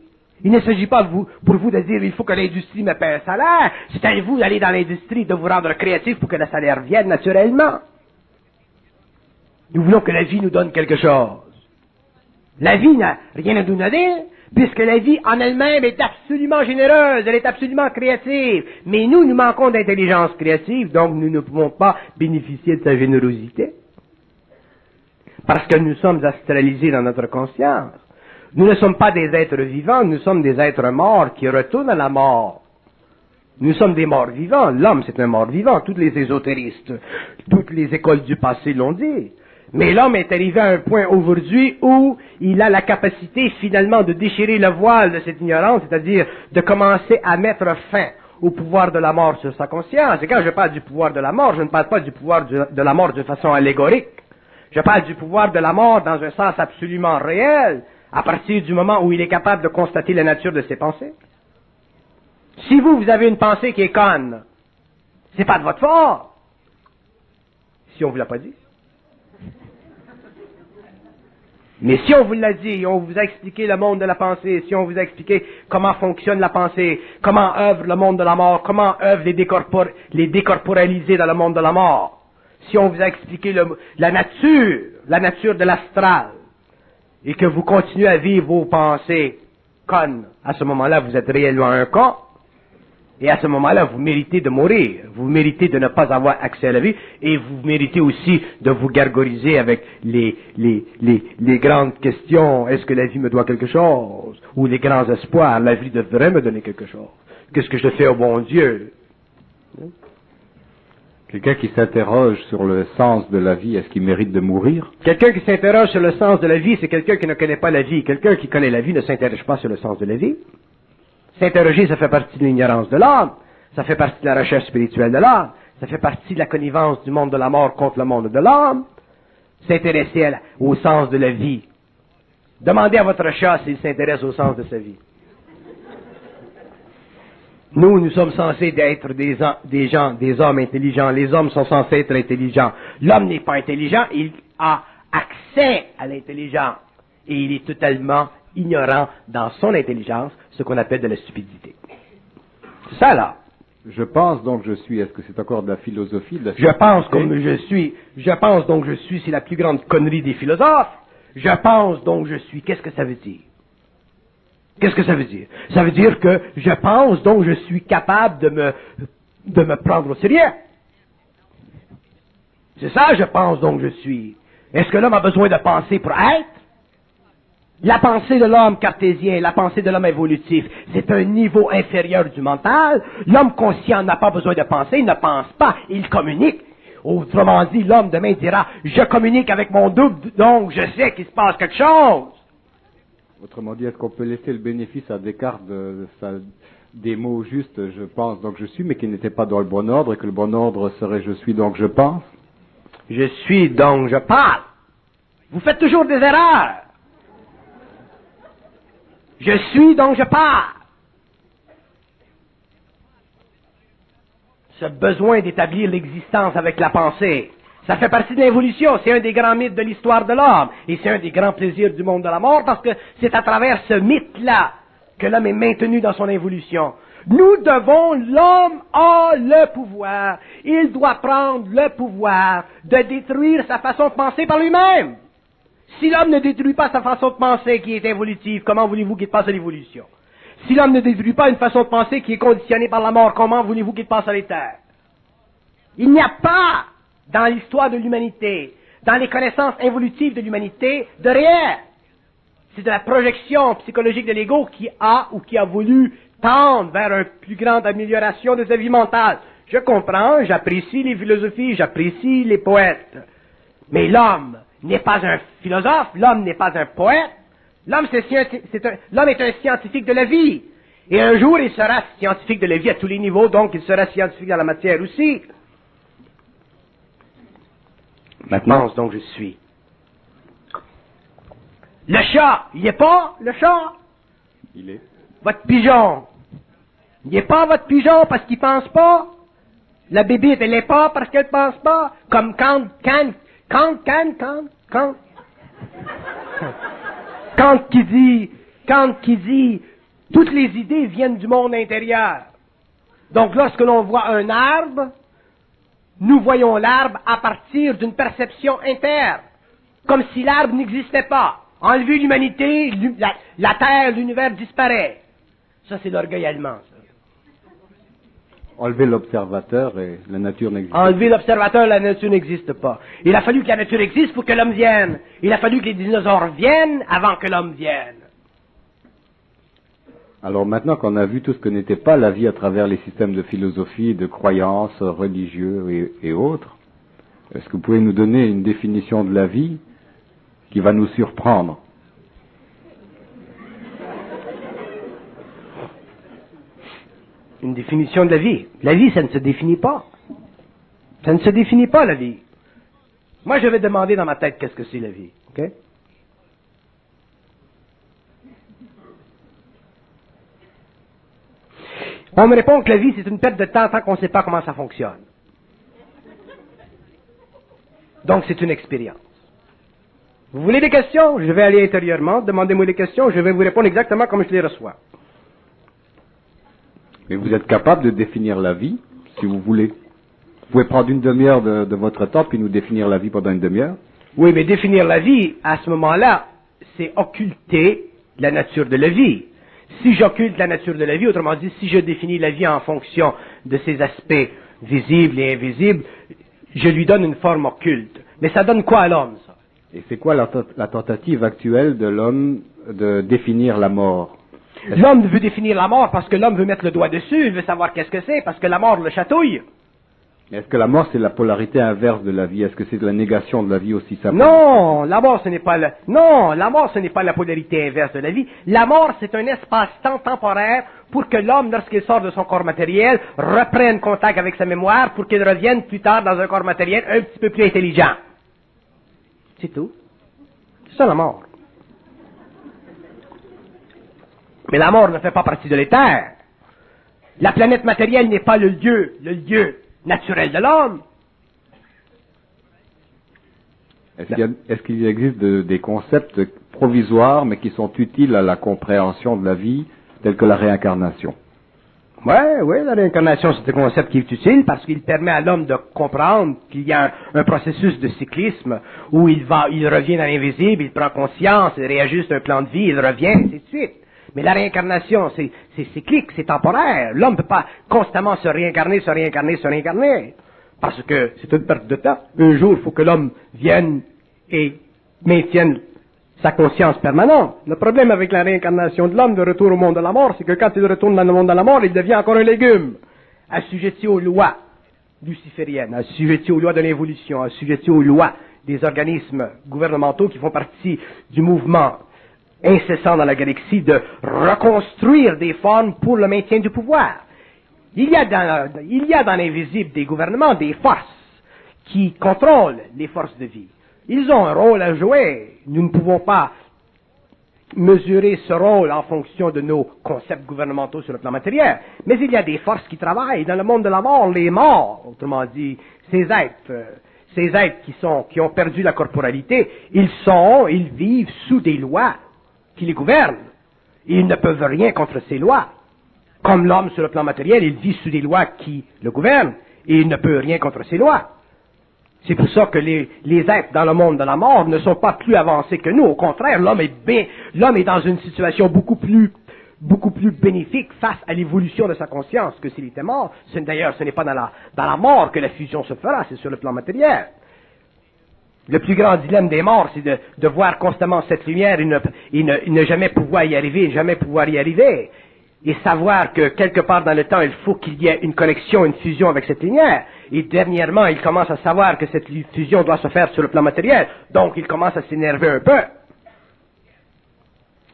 Speaker 2: Il ne s'agit pas pour vous de dire il faut que l'industrie me paie un salaire. C'est à vous d'aller dans l'industrie, de vous rendre créatif pour que le salaire vienne naturellement. Nous voulons que la vie nous donne quelque chose. La vie n'a rien à nous donner, puisque la vie en elle-même est absolument généreuse, elle est absolument créative. Mais nous manquons d'intelligence créative, donc nous ne pouvons pas bénéficier de sa générosité. Parce que nous sommes astralisés dans notre conscience. Nous ne sommes pas des êtres vivants, nous sommes des êtres morts qui retournent à la mort. Nous sommes des morts vivants. L'homme, c'est un mort vivant. Tous les ésotéristes, toutes les écoles du passé l'ont dit. Mais l'homme est arrivé à un point aujourd'hui où il a la capacité finalement de déchirer le voile de cette ignorance, c'est-à-dire de commencer à mettre fin au pouvoir de la mort sur sa conscience. Et quand je parle du pouvoir de la mort, je ne parle pas du pouvoir de la mort de façon allégorique. Je parle du pouvoir de la mort dans un sens absolument réel, à partir du moment où il est capable de constater la nature de ses pensées. Si vous avez une pensée qui est conne, c'est pas de votre faute. Si on vous l'a pas dit. Mais si on vous l'a dit, on vous a expliqué le monde de la pensée, si on vous a expliqué comment fonctionne la pensée, comment œuvre le monde de la mort, comment œuvre les décorporalisés dans le monde de la mort, si on vous a expliqué la nature de l'astral, et que vous continuez à vivre vos pensées connes, à ce moment-là, vous êtes réellement un con, et à ce moment-là, vous méritez de mourir, vous méritez de ne pas avoir accès à la vie, et vous méritez aussi de vous gargariser avec les grandes questions, est-ce que la vie me doit quelque chose? Ou les grands espoirs, la vie devrait me donner quelque chose. Qu'est-ce que je fais au bon Dieu?
Speaker 1: Quelqu'un qui s'interroge sur le sens de la vie, est-ce qu'il mérite de mourir?
Speaker 2: Quelqu'un qui s'interroge sur le sens de la vie, c'est quelqu'un qui ne connaît pas la vie. Quelqu'un qui connaît la vie ne s'interroge pas sur le sens de la vie. S'interroger, ça fait partie de l'ignorance de l'âme, ça fait partie de la recherche spirituelle de l'âme, ça fait partie de la connivence du monde de la mort contre le monde de l'âme. S'intéresser au sens de la vie. Demandez à votre chat s'il s'intéresse au sens de sa vie. Nous sommes censés être des hommes intelligents. Les hommes sont censés être intelligents. L'homme n'est pas intelligent, il a accès à l'intelligence. Et il est totalement ignorant dans son intelligence, ce qu'on appelle de la stupidité. C'est ça, là.
Speaker 1: Je pense donc je suis. Est-ce que c'est encore de la philosophie, de la
Speaker 2: Je pense comme je suis. Je pense donc je suis. C'est la plus grande connerie des philosophes. Je pense donc je suis. Qu'est-ce que ça veut dire? Qu'est-ce que ça veut dire? Ça veut dire que je pense donc je suis capable de me prendre au sérieux. C'est ça, je pense donc je suis. Est-ce que l'homme a besoin de penser pour être? La pensée de l'homme cartésien, la pensée de l'homme évolutif, c'est un niveau inférieur du mental. L'homme conscient n'a pas besoin de penser, il ne pense pas, il communique. Autrement dit, l'homme demain dira, je communique avec mon double, donc je sais qu'il se passe quelque chose.
Speaker 1: Autrement dit, est-ce qu'on peut laisser le bénéfice à Descartes des mots justes, je pense donc je suis, mais qui n'étaient pas dans le bon ordre, et que le bon ordre serait je suis donc je pense?
Speaker 2: Je suis donc je parle. Vous faites toujours des erreurs. Je suis donc je parle. Ce besoin d'établir l'existence avec la pensée, ça fait partie de l'évolution. C'est un des grands mythes de l'histoire de l'homme. Et c'est un des grands plaisirs du monde de la mort, parce que c'est à travers ce mythe-là que l'homme est maintenu dans son évolution. L'homme a le pouvoir. Il doit prendre le pouvoir de détruire sa façon de penser par lui-même. Si l'homme ne détruit pas sa façon de penser qui est évolutive, comment voulez-vous qu'il passe à l'évolution? Si l'homme ne déduit pas une façon de penser qui est conditionnée par la mort, comment voulez-vous qu'il passe à l'éther? Il n'y a pas, dans l'histoire de l'humanité, dans les connaissances évolutives de l'humanité, de réel. C'est de la projection psychologique de l'ego qui a ou qui a voulu tendre vers une plus grande amélioration de sa vie mentale. Je comprends, j'apprécie les philosophies, j'apprécie les poètes. Mais l'homme n'est pas un philosophe, l'homme n'est pas un poète. L'homme est un scientifique de la vie. Et un jour, il sera scientifique de la vie à tous les niveaux, donc il sera scientifique dans la matière aussi. Maintenant, donc je suis. Le chat, il n'y est pas, le chat?
Speaker 1: Il est.
Speaker 2: Votre pigeon. Il n'y est pas votre pigeon parce qu'il pense pas. La bébite, elle n'est pas parce qu'elle pense pas. Comme Kant qui dit, toutes les idées viennent du monde intérieur. Donc lorsque l'on voit un arbre, nous voyons l'arbre à partir d'une perception interne, comme si l'arbre n'existait pas. Enlever l'humanité, la Terre, l'univers disparaît. Ça, c'est l'orgueil allemand, ça.
Speaker 1: Enlever l'observateur et la nature n'existe pas.
Speaker 2: Enlever l'observateur, la nature n'existe pas. Il a fallu que la nature existe pour que l'homme vienne. Il a fallu que les dinosaures viennent avant que l'homme vienne.
Speaker 1: Alors maintenant qu'on a vu tout ce que n'était pas la vie à travers les systèmes de philosophie, de croyances religieux et autres, est-ce que vous pouvez nous donner une définition de la vie qui va nous surprendre?
Speaker 2: Une définition de la vie. La vie, ça ne se définit pas. Ça ne se définit pas, la vie. Moi, je vais demander dans ma tête qu'est-ce que c'est la vie. OK? On me répond que la vie, c'est une perte de temps tant qu'on ne sait pas comment ça fonctionne. Donc, c'est une expérience. Vous voulez des questions? Je vais aller intérieurement, demandez-moi des questions, je vais vous répondre exactement comme je les reçois.
Speaker 1: Mais vous êtes capable de définir la vie, si vous voulez. Vous pouvez prendre une demi-heure de votre temps, puis nous définir la vie pendant une demi-heure.
Speaker 2: Oui, mais définir la vie, à ce moment-là, c'est occulter la nature de la vie. Si j'occulte la nature de la vie, autrement dit, si je définis la vie en fonction de ses aspects visibles et invisibles, je lui donne une forme occulte. Mais ça donne quoi à l'homme, ça?
Speaker 1: Et c'est quoi la tentative actuelle de l'homme de définir la mort?
Speaker 2: L'homme veut définir la mort parce que l'homme veut mettre le doigt dessus, il veut savoir qu'est-ce que c'est, parce que la mort le chatouille.
Speaker 1: Est-ce que la mort, c'est la polarité inverse de la vie? Est-ce que c'est de la négation de la vie aussi simplement?
Speaker 2: Non, la mort, ce n'est pas la polarité inverse de la vie. La mort, c'est un espace-temps temporaire pour que l'homme, lorsqu'il sort de son corps matériel, reprenne contact avec sa mémoire pour qu'il revienne plus tard dans un corps matériel un petit peu plus intelligent. C'est tout. C'est ça la mort. Mais la mort ne fait pas partie de l'éther. La planète matérielle n'est pas le lieu naturel de l'homme.
Speaker 1: Est-ce qu'il existe des concepts provisoires, mais qui sont utiles à la compréhension de la vie, tels que la réincarnation?
Speaker 2: Oui, la réincarnation, c'est un concept qui est utile parce qu'il permet à l'homme de comprendre qu'il y a un processus de cyclisme où il revient dans l'invisible, il prend conscience, il réajuste un plan de vie, il revient, et ainsi de suite. Mais la réincarnation, c'est cyclique, c'est temporaire. L'homme ne peut pas constamment se réincarner. Parce que c'est une perte de temps. Un jour, il faut que l'homme vienne et maintienne sa conscience permanente. Le problème avec la réincarnation de l'homme de retour au monde de la mort, c'est que quand il retourne dans le monde de la mort, il devient encore un légume, assujetti aux lois lucifériennes, assujetti aux lois de l'évolution, assujetti aux lois des organismes gouvernementaux qui font partie du mouvement incessant dans la galaxie de reconstruire des formes pour le maintien du pouvoir. Il y a dans l'invisible des gouvernements des forces qui contrôlent les forces de vie. Ils ont un rôle à jouer. Nous ne pouvons pas mesurer ce rôle en fonction de nos concepts gouvernementaux sur le plan matériel. Mais il y a des forces qui travaillent dans le monde de la mort, les morts, autrement dit, ces êtres qui ont perdu la corporalité, ils vivent sous des lois qui les gouvernent. Ils ne peuvent rien contre ces lois. Comme l'homme sur le plan matériel, il vit sous des lois qui le gouvernent, et il ne peut rien contre ces lois. C'est pour ça que les êtres dans le monde de la mort ne sont pas plus avancés que nous. Au contraire, l'homme est dans une situation beaucoup plus beaucoup plus bénéfique face à l'évolution de sa conscience que s'il était mort. D'ailleurs, ce n'est pas dans la mort que la fusion se fera, c'est sur le plan matériel. Le plus grand dilemme des morts, c'est de voir constamment cette lumière et ne jamais pouvoir y arriver, et savoir que quelque part dans le temps, il faut qu'il y ait une connexion, une fusion avec cette lumière. Et dernièrement, il commence à savoir que cette fusion doit se faire sur le plan matériel, donc il commence à s'énerver un peu.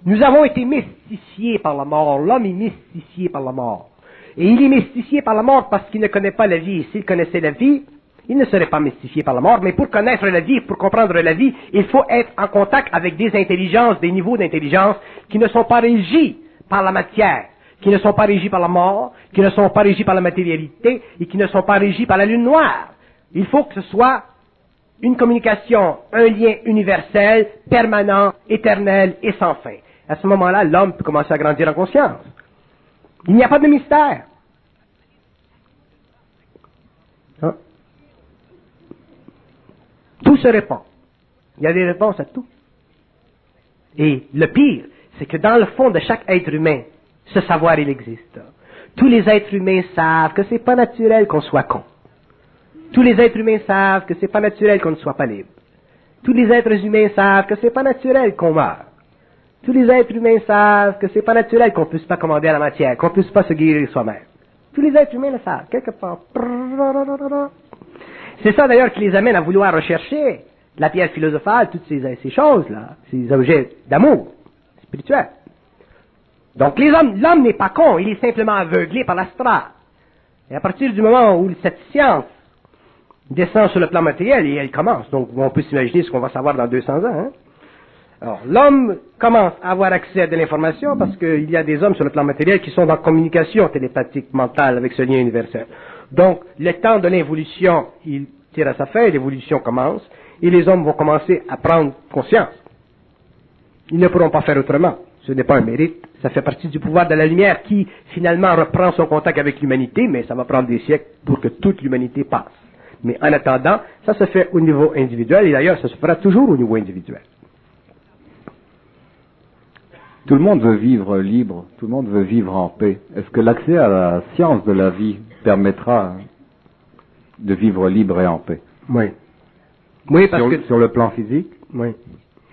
Speaker 2: Nous avons été mystifiés par la mort. L'homme est mystifié par la mort. Et il est mystifié par la mort parce qu'il ne connaît pas la vie. Et s'il connaissait la vie, il ne serait pas mystifié par la mort. Mais pour connaître la vie, pour comprendre la vie, il faut être en contact avec des intelligences, des niveaux d'intelligence qui ne sont pas régis par la matière, qui ne sont pas régis par la mort, qui ne sont pas régis par la matérialité et qui ne sont pas régis par la lune noire. Il faut que ce soit une communication, un lien universel, permanent, éternel et sans fin. À ce moment-là, l'homme peut commencer à grandir en conscience. Il n'y a pas de mystère. Hein? Tout se répond. Il y a des réponses à tout. Et le pire, c'est que dans le fond de chaque être humain, ce savoir, il existe. Tous les êtres humains savent que c'est pas naturel qu'on soit con. Tous les êtres humains savent que c'est pas naturel qu'on ne soit pas libre. Tous les êtres humains savent que c'est pas naturel qu'on meure. Tous les êtres humains savent que c'est pas naturel qu'on puisse pas commander à la matière, qu'on puisse pas se guérir soi-même. Tous les êtres humains le savent, quelque part. C'est ça d'ailleurs qui les amène à vouloir rechercher la pierre philosophale, toutes ces choses-là, ces objets d'amour spirituel. Donc l'homme n'est pas con, il est simplement aveuglé par l'astral. Et à partir du moment où cette science descend sur le plan matériel, et elle commence, donc on peut s'imaginer ce qu'on va savoir dans 200 ans, hein? Alors, l'homme commence à avoir accès à de l'information parce qu'il y a des hommes sur le plan matériel qui sont en communication télépathique mentale avec ce lien universel. Donc, le temps de l'évolution, il tire à sa fin, l'évolution commence, et les hommes vont commencer à prendre conscience. Ils ne pourront pas faire autrement. Ce n'est pas un mérite. Ça fait partie du pouvoir de la lumière qui, finalement, reprend son contact avec l'humanité, mais ça va prendre des siècles pour que toute l'humanité passe. Mais en attendant, ça se fait au niveau individuel, et d'ailleurs, ça se fera toujours au niveau individuel.
Speaker 1: Tout le monde veut vivre libre, tout le monde veut vivre en paix. Est-ce que l'accès à la science de la vie permettra de vivre libre et en paix?
Speaker 2: Oui. Oui, parce que...
Speaker 1: Sur le plan physique?
Speaker 2: Oui.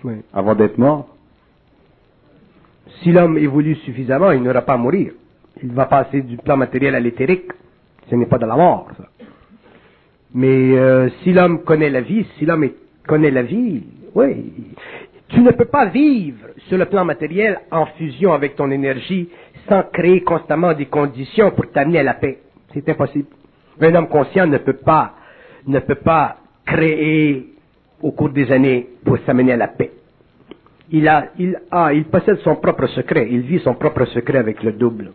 Speaker 2: Oui.
Speaker 1: Avant d'être mort?
Speaker 2: Si l'homme évolue suffisamment, il n'aura pas à mourir. Il va passer du plan matériel à l'éthérique. Ce n'est pas de la mort, ça. Mais si l'homme connaît la vie, oui... Tu ne peux pas vivre sur le plan matériel en fusion avec ton énergie sans créer constamment des conditions pour t'amener à la paix. C'est impossible. Un homme conscient ne peut pas créer au cours des années pour s'amener à la paix. Il possède son propre secret. Il vit son propre secret avec le double.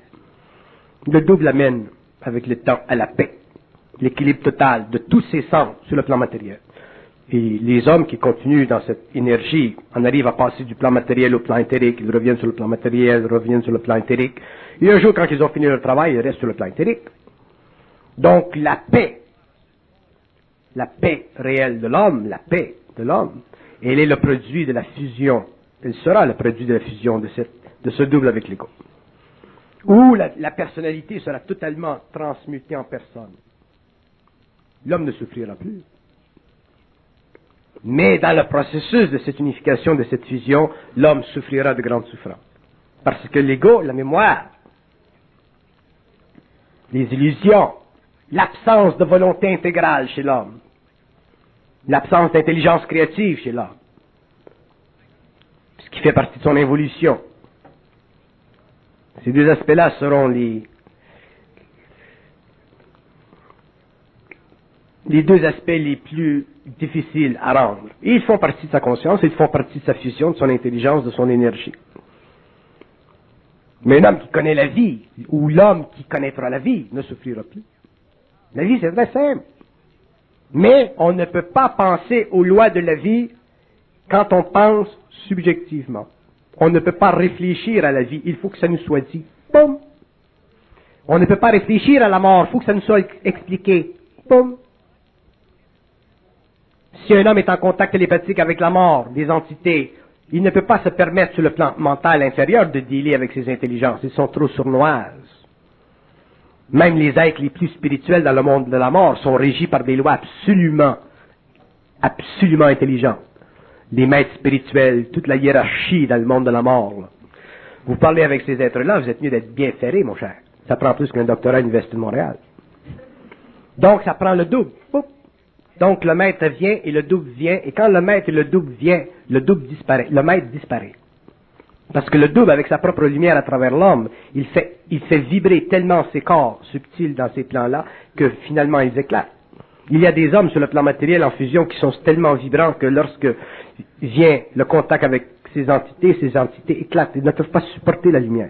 Speaker 2: Le double amène avec le temps à la paix. L'équilibre total de tous ses sens sur le plan matériel. Et les hommes qui continuent dans cette énergie en arrivent à passer du plan matériel au plan éthérique, ils reviennent sur le plan matériel, ils reviennent sur le plan éthérique. Et un jour, quand ils ont fini leur travail, ils restent sur le plan éthérique. Donc la paix réelle de l'homme, elle est le produit de la fusion. Elle sera le produit de la fusion de ce double avec l'ego. Où la personnalité sera totalement transmutée en personne. L'homme ne souffrira plus. Mais dans le processus de cette unification, de cette fusion, l'homme souffrira de grandes souffrances. Parce que l'ego, la mémoire, les illusions, l'absence de volonté intégrale chez l'homme, l'absence d'intelligence créative chez l'homme, ce qui fait partie de son évolution. Ces deux aspects-là seront les deux aspects les plus difficiles à rendre. Et ils font partie de sa conscience, ils font partie de sa fusion, de son intelligence, de son énergie. Mais un homme qui connaît la vie, ou l'homme qui connaîtra la vie, ne souffrira plus. La vie, c'est très simple. Mais on ne peut pas penser aux lois de la vie quand on pense subjectivement. On ne peut pas réfléchir à la vie, il faut que ça nous soit dit. Boum! On ne peut pas réfléchir à la mort, il faut que ça nous soit expliqué. Boum! Si un homme est en contact télépathique avec la mort, des entités Il ne peut pas se permettre sur le plan mental inférieur de dealer avec ses intelligences. Ils sont trop sournoises. Même les êtres les plus spirituels dans le monde de la mort sont régis par des lois absolument intelligentes. Les maîtres spirituels, toute la hiérarchie dans le monde de la mort. Là. Vous parlez avec ces êtres-là, vous êtes mieux d'être bien ferré, mon cher. Ça prend plus qu'un doctorat à l'Université de Montréal. Donc, ça prend le double. Oup. Donc, le maître vient et le double vient. Et quand le maître et le double vient, le double disparaît. Le maître disparaît. Parce que le double, avec sa propre lumière à travers l'homme, il fait vibrer tellement ses corps subtils dans ces plans-là que finalement ils éclatent. Il y a des hommes sur le plan matériel en fusion qui sont tellement vibrants que lorsque vient le contact avec ces entités éclatent. Ils ne peuvent pas supporter la lumière.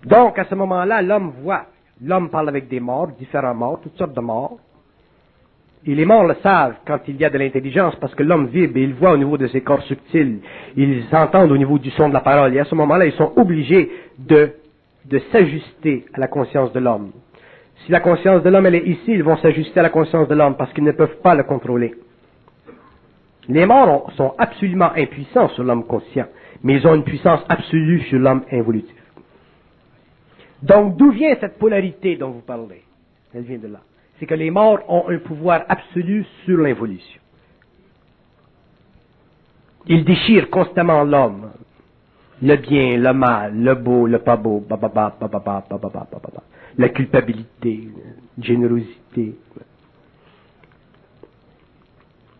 Speaker 2: Donc, à ce moment-là, l'homme voit. L'homme parle avec des morts, différents morts, toutes sortes de morts. Et les morts le savent quand il y a de l'intelligence, parce que l'homme vibre et il voit au niveau de ses corps subtils. Ils entendent au niveau du son de la parole. Et à ce moment-là, ils sont obligés de s'ajuster à la conscience de l'homme. Si la conscience de l'homme elle est ici, ils vont s'ajuster à la conscience de l'homme parce qu'ils ne peuvent pas le contrôler. Les morts sont absolument impuissants sur l'homme conscient, mais ils ont une puissance absolue sur l'homme involutif. Donc, d'où vient cette polarité dont vous parlez? Elle vient de là. C'est que les morts ont un pouvoir absolu sur l'involution. Ils déchirent constamment l'homme. Le bien, le mal, le beau, le pas beau, la culpabilité, la générosité.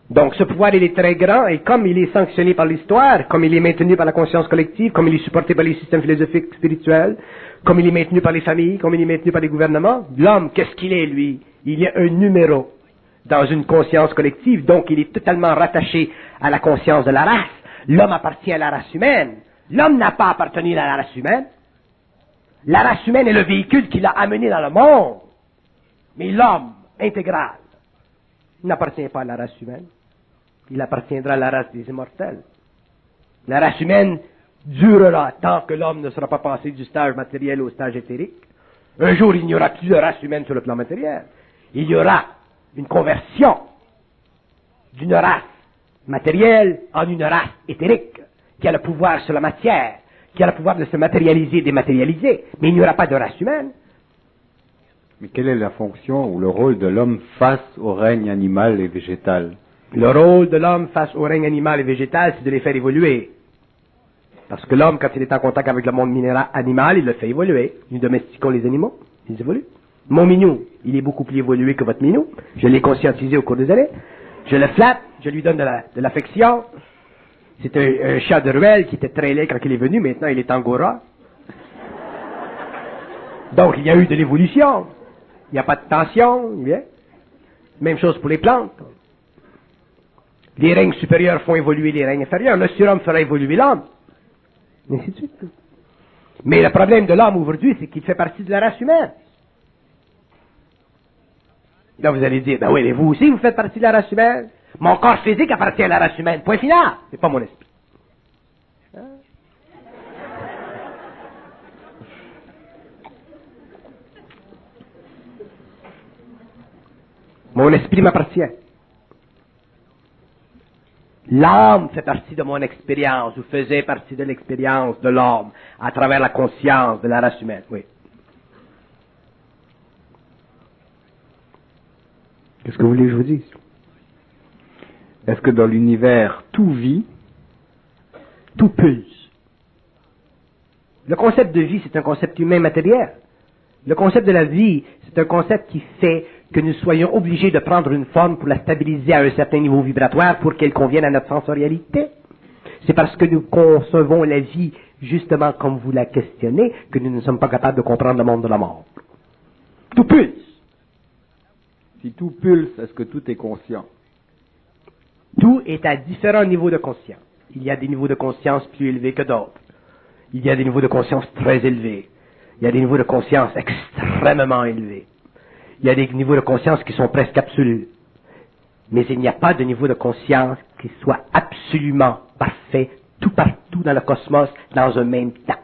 Speaker 2: Donc ce pouvoir, il est très grand, et comme il est sanctionné par l'histoire, comme il est maintenu par la conscience collective, comme il est supporté par les systèmes philosophiques spirituels, comme il est maintenu par les familles, comme il est maintenu par les gouvernements, l'homme, qu'est-ce qu'il est, lui? Il y a un numéro dans une conscience collective, donc il est totalement rattaché à la conscience de la race. L'homme appartient à la race humaine. L'homme n'a pas appartenu à la race humaine. La race humaine est le véhicule qui l'a amené dans le monde. Mais l'homme intégral n'appartient pas à la race humaine. Il appartiendra à la race des immortels. La race humaine durera tant que l'homme ne sera pas passé du stage matériel au stage éthérique. Un jour, il n'y aura plus de race humaine sur le plan matériel. Il y aura une conversion d'une race matérielle en une race éthérique, qui a le pouvoir sur la matière, qui a le pouvoir de se matérialiser et dématérialiser. Mais il n'y aura pas de race humaine.
Speaker 1: Mais quelle est la fonction ou le rôle de l'homme face au règne animal et végétal?
Speaker 2: Le rôle de l'homme face au règne animal et végétal, c'est de les faire évoluer. Parce que l'homme, quand il est en contact avec le monde minéral, animal, il le fait évoluer. Nous domestiquons les animaux, ils évoluent. Mon minou, il est beaucoup plus évolué que votre minou. Je l'ai conscientisé au cours des années. Je le flatte, je lui donne de l'affection. C'est un chat de ruelle qui était très laid quand il est venu, maintenant il est angora. Donc il y a eu de l'évolution. Il n'y a pas de tension, bien. Même chose pour les plantes. Les règnes supérieurs font évoluer les règnes inférieurs. Le surhomme fera évoluer l'homme. Et ainsi de suite. Mais le problème de l'homme aujourd'hui, c'est qu'il fait partie de la race humaine. Là, vous allez dire, ben oui, mais vous aussi, vous faites partie de la race humaine. Mon corps physique appartient à la race humaine. Point final. C'est pas mon esprit. Hein? Mon esprit m'appartient. L'âme fait partie de mon expérience, ou faisait partie de l'expérience de l'homme, à travers la conscience de la race humaine, oui. Qu'est-ce que vous voulez que je vous dise?
Speaker 1: Est-ce que dans l'univers, tout vit?
Speaker 2: Tout pulse. Le concept de vie, c'est un concept humain matériel. Le concept de la vie, c'est un concept qui fait que nous soyons obligés de prendre une forme pour la stabiliser à un certain niveau vibratoire pour qu'elle convienne à notre sensorialité. C'est parce que nous concevons la vie justement comme vous la questionnez que nous ne sommes pas capables de comprendre le monde de la mort. Tout pulse.
Speaker 1: Si tout pulse, est-ce que tout est conscient?
Speaker 2: Tout est à différents niveaux de conscience. Il y a des niveaux de conscience plus élevés que d'autres. Il y a des niveaux de conscience très élevés. Il y a des niveaux de conscience extrêmement élevés. Il y a des niveaux de conscience qui sont presque absolus. Mais il n'y a pas de niveau de conscience qui soit absolument parfait, tout partout dans le cosmos, dans un même temps.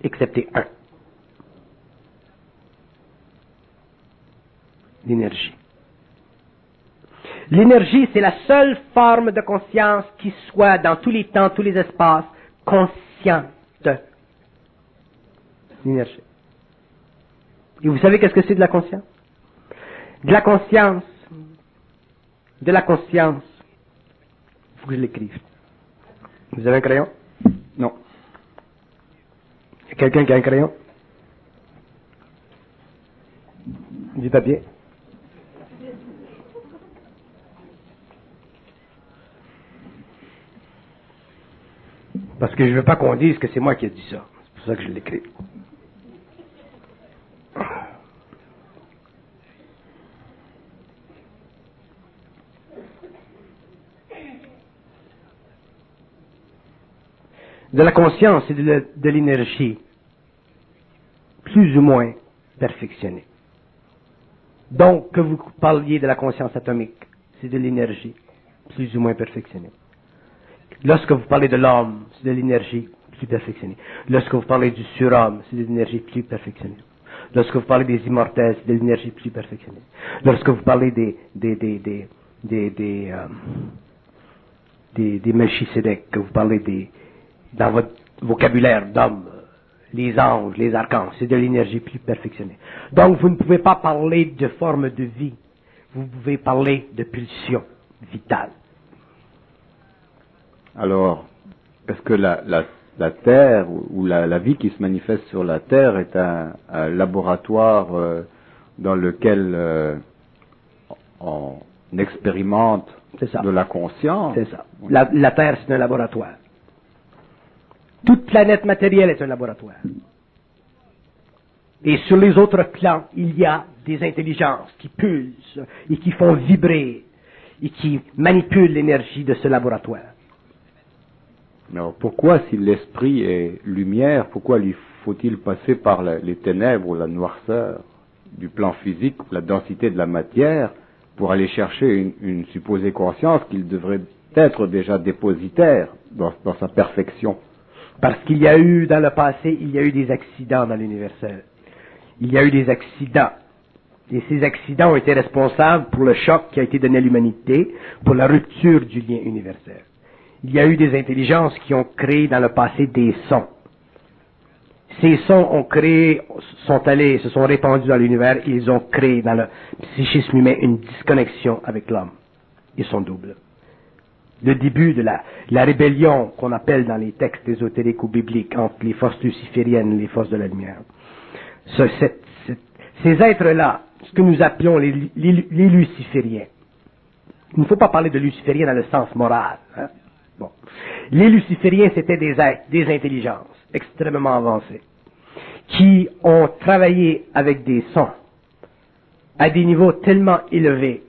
Speaker 2: Excepté un. L'énergie. L'énergie, c'est la seule forme de conscience qui soit dans tous les temps, tous les espaces, consciente. L'énergie. Et vous savez qu'est-ce que c'est de la conscience? De la conscience. De la conscience. Il faut que je l'écrive. Vous avez un crayon?
Speaker 1: Non.
Speaker 2: Il y a quelqu'un qui a un crayon? Du papier? Parce que je ne veux pas qu'on dise que c'est moi qui ai dit ça. C'est pour ça que je l'écris. De la conscience et de l'énergie, plus ou moins perfectionnée. Donc, que vous parliez de la conscience atomique, c'est de l'énergie, plus ou moins perfectionnée. Lorsque vous parlez de l'homme, c'est de l'énergie plus perfectionnée. Lorsque vous parlez du surhomme, c'est de l'énergie plus perfectionnée. Lorsque vous parlez des immortels, c'est de l'énergie plus perfectionnée. Lorsque vous parlez des Melchisédek, que vous parlez dans votre vocabulaire d'homme, les anges, les archanges, c'est de l'énergie plus perfectionnée. Donc, vous ne pouvez pas parler de forme de vie. Vous pouvez parler de pulsion vitale.
Speaker 1: Alors, est-ce que la Terre ou la vie qui se manifeste sur la Terre est un laboratoire dans lequel on expérimente de la conscience?
Speaker 2: C'est ça. La Terre, c'est un laboratoire. Toute planète matérielle est un laboratoire. Et sur les autres plans, il y a des intelligences qui pulsent et qui font vibrer et qui manipulent l'énergie de ce laboratoire.
Speaker 1: Alors pourquoi, si l'esprit est lumière, pourquoi lui faut-il passer par les ténèbres ou la noirceur du plan physique, la densité de la matière, pour aller chercher une supposée conscience qu'il devrait être déjà dépositaire dans sa perfection?
Speaker 2: Parce qu'il y a eu, dans le passé, il y a eu des accidents dans l'universel. Il y a eu des accidents. Et ces accidents ont été responsables pour le choc qui a été donné à l'humanité, pour la rupture du lien universel. Il y a eu des intelligences qui ont créé dans le passé des sons. Ces sons se sont répandus dans l'univers et ils ont créé dans le psychisme humain une disconnexion avec l'homme et son double. Le début de la rébellion qu'on appelle dans les textes ésotériques ou bibliques entre les forces lucifériennes et les forces de la lumière. Ces êtres-là, ce que nous appelons les lucifériens, il ne faut pas parler de lucifériens dans le sens moral. Hein? Bon. Les lucifériens, c'était des êtres, des intelligences extrêmement avancées, qui ont travaillé avec des sons à des niveaux tellement élevés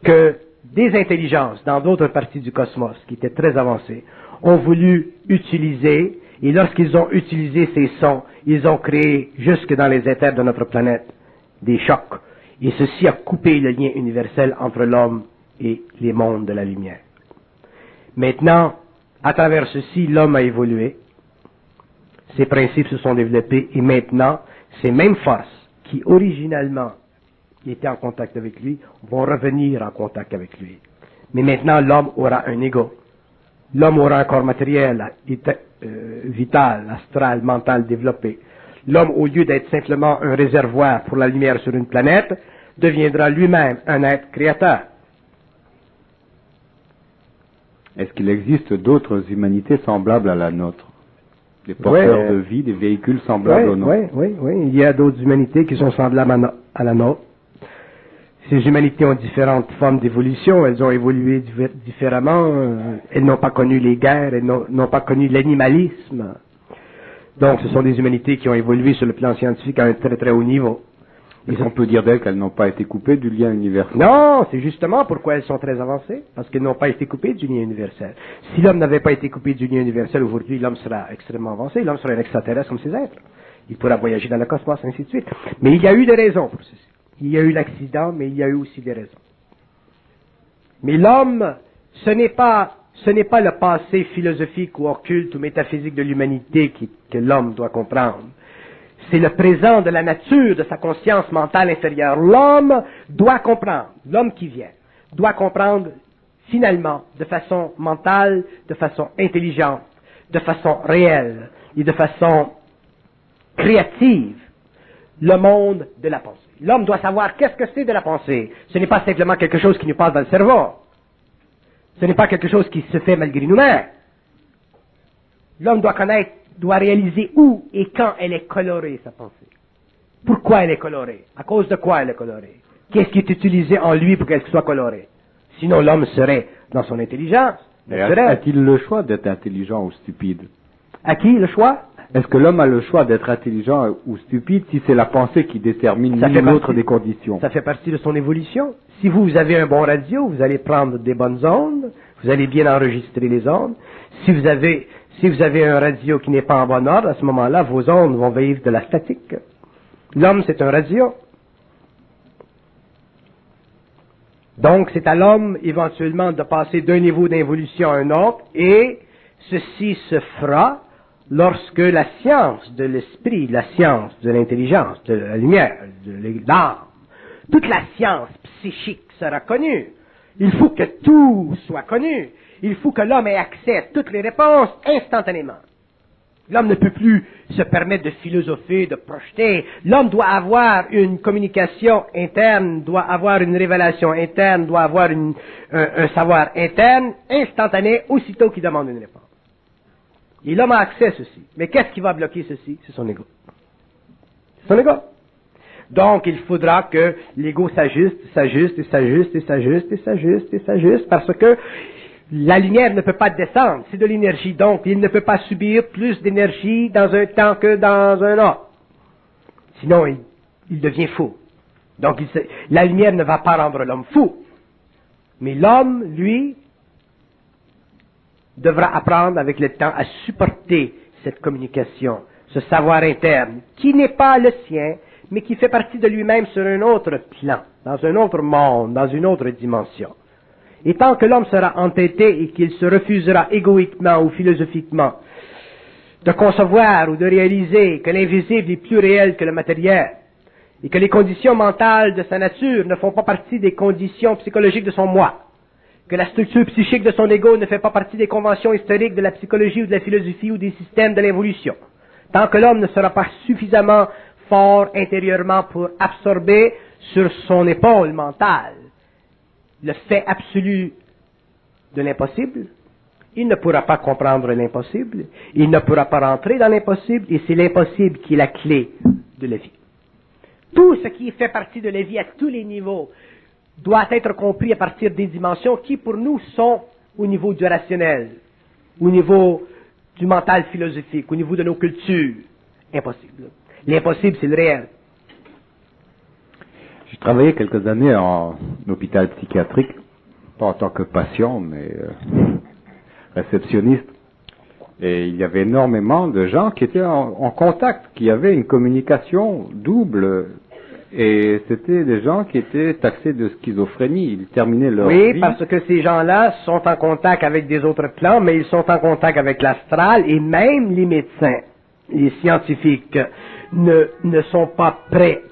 Speaker 2: que des intelligences dans d'autres parties du cosmos qui étaient très avancées ont voulu utiliser, et lorsqu'ils ont utilisé ces sons, ils ont créé, jusque dans les éthers de notre planète, des chocs. Et ceci a coupé le lien universel entre l'homme et les mondes de la lumière. Maintenant, à travers ceci, l'homme a évolué, ses principes se sont développés, et maintenant, ces mêmes forces qui originalement étaient en contact avec lui vont revenir en contact avec lui. Mais maintenant, l'homme aura un ego. L'homme aura un corps matériel, vital, astral, mental développé. L'homme, au lieu d'être simplement un réservoir pour la lumière sur une planète, deviendra lui-même un être créateur.
Speaker 1: Est-ce qu'il existe d'autres humanités semblables à la nôtre? Des porteurs de vie, des véhicules semblables aux nôtres?
Speaker 2: Oui. Il y a d'autres humanités qui sont semblables à la nôtre. Ces humanités ont différentes formes d'évolution, elles ont évolué différemment, elles n'ont pas connu les guerres, elles n'ont pas connu l'animalisme. Donc ce sont des humanités qui ont évolué sur le plan scientifique à un très très haut niveau.
Speaker 1: Est-ce qu'on peut dire d'elles qu'elles n'ont pas été coupées du lien universel?
Speaker 2: Non, c'est justement pourquoi elles sont très avancées, parce qu'elles n'ont pas été coupées du lien universel. Si l'homme n'avait pas été coupé du lien universel, aujourd'hui l'homme sera extrêmement avancé, l'homme sera un extraterrestre comme ces êtres. Il pourra voyager dans le cosmos, ainsi de suite. Mais il y a eu des raisons pour ceci. Il y a eu l'accident, mais il y a eu aussi des raisons. Mais l'homme, ce n'est pas le passé philosophique ou occulte ou métaphysique de l'humanité que l'homme doit comprendre. C'est le présent de la nature de sa conscience mentale inférieure. L'homme doit comprendre, l'homme qui vient, doit comprendre finalement, de façon mentale, de façon intelligente, de façon réelle et de façon créative, le monde de la pensée. L'homme doit savoir qu'est-ce que c'est de la pensée. Ce n'est pas simplement quelque chose qui nous passe dans le cerveau. Ce n'est pas quelque chose qui se fait malgré nous-mêmes. L'homme doit connaître, doit réaliser où et quand elle est colorée, sa pensée. Pourquoi elle est colorée? À cause de quoi elle est colorée? Qu'est-ce qui est utilisé en lui pour qu'elle soit colorée? Sinon, l'homme serait dans son intelligence.
Speaker 1: A-t-il le choix d'être intelligent ou stupide?
Speaker 2: À qui le choix?
Speaker 1: Est-ce que l'homme a le choix d'être intelligent ou stupide si c'est la pensée qui détermine l'une ou l'autre des conditions?
Speaker 2: Ça fait partie de son évolution. Si vous avez un bon radio, vous allez prendre des bonnes ondes, vous allez bien enregistrer les ondes. Si vous avez un radio qui n'est pas en bon ordre, à ce moment-là, vos ondes vont vivre de la statique. L'homme, c'est un radio. Donc, c'est à l'homme, éventuellement, de passer d'un niveau d'évolution à un autre, et ceci se fera lorsque la science de l'esprit, la science de l'intelligence, de la lumière, de l'âme, toute la science psychique sera connue. Il faut que tout soit connu. Il faut que l'homme ait accès à toutes les réponses instantanément. L'homme ne peut plus se permettre de philosopher, de projeter. L'homme doit avoir une communication interne, doit avoir une révélation interne, doit avoir un savoir interne, instantané, aussitôt qu'il demande une réponse. Et l'homme a accès à ceci. Mais qu'est-ce qui va bloquer ceci? C'est son ego. C'est son ego. Donc, il faudra que l'ego s'ajuste, parce que la lumière ne peut pas descendre, c'est de l'énergie, donc il ne peut pas subir plus d'énergie dans un temps que dans un autre. Sinon, il devient fou. Donc, la lumière ne va pas rendre l'homme fou. Mais l'homme, lui, devra apprendre avec le temps à supporter cette communication, ce savoir interne, qui n'est pas le sien, mais qui fait partie de lui-même sur un autre plan, dans un autre monde, dans une autre dimension. Et tant que l'homme sera entêté et qu'il se refusera égoïquement ou philosophiquement de concevoir ou de réaliser que l'invisible est plus réel que le matériel, et que les conditions mentales de sa nature ne font pas partie des conditions psychologiques de son moi, que la structure psychique de son ego ne fait pas partie des conventions historiques de la psychologie ou de la philosophie ou des systèmes de l'évolution, tant que l'homme ne sera pas suffisamment fort intérieurement pour absorber sur son épaule mentale le fait absolu de l'impossible, il ne pourra pas comprendre l'impossible, il ne pourra pas rentrer dans l'impossible, et c'est l'impossible qui est la clé de la vie. Tout ce qui fait partie de la vie à tous les niveaux doit être compris à partir des dimensions qui pour nous sont au niveau du rationnel, au niveau du mental philosophique, au niveau de nos cultures. Impossible. L'impossible, c'est le réel.
Speaker 1: J'ai travaillé quelques années en hôpital psychiatrique, pas en tant que patient, mais réceptionniste. Et il y avait énormément de gens qui étaient en contact, qui avaient une communication double. Et c'était des gens qui étaient taxés de schizophrénie. Ils terminaient leur vie.
Speaker 2: Oui, parce que ces gens-là sont en contact avec des autres plans, mais ils sont en contact avec l'astral, et même les médecins, les scientifiques, ne sont pas prêts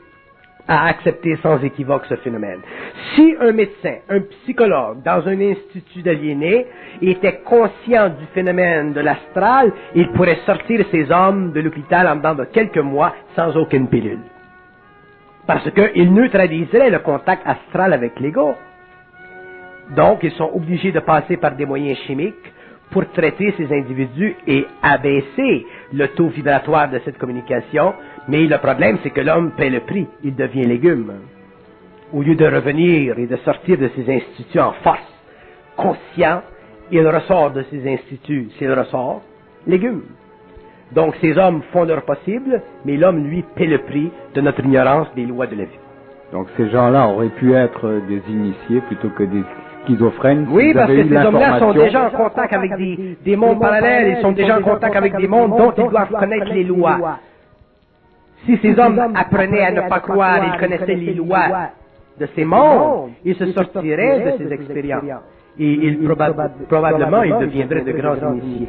Speaker 2: à accepter sans équivoque ce phénomène. Si un médecin, un psychologue, dans un institut d'aliénés, était conscient du phénomène de l'astral, il pourrait sortir ces hommes de l'hôpital en dedans de quelques mois sans aucune pilule. Parce qu'il neutraliserait le contact astral avec l'ego. Donc, ils sont obligés de passer par des moyens chimiques pour traiter ces individus et abaisser le taux vibratoire de cette communication. Mais le problème, c'est que l'homme paie le prix. Il devient légume. Au lieu de revenir et de sortir de ces instituts en force, conscient, il ressort de ces instituts. S'il ressort, légume. Donc ces hommes font leur possible, mais l'homme, lui, paie le prix de notre ignorance des lois de la vie.
Speaker 1: Donc ces gens-là auraient pu être des initiés plutôt que des schizophrènes.
Speaker 2: Oui, parce que ces hommes-là sont déjà en contact avec des mondes parallèles, ils sont déjà en contact avec des mondes dont ils doivent connaître les lois. Si ces hommes apprenaient à ne pas croire, ils connaissaient les lois de ces mondes, ils se sortiraient de ces expériences. Et probablement, ils deviendraient de grands initiés.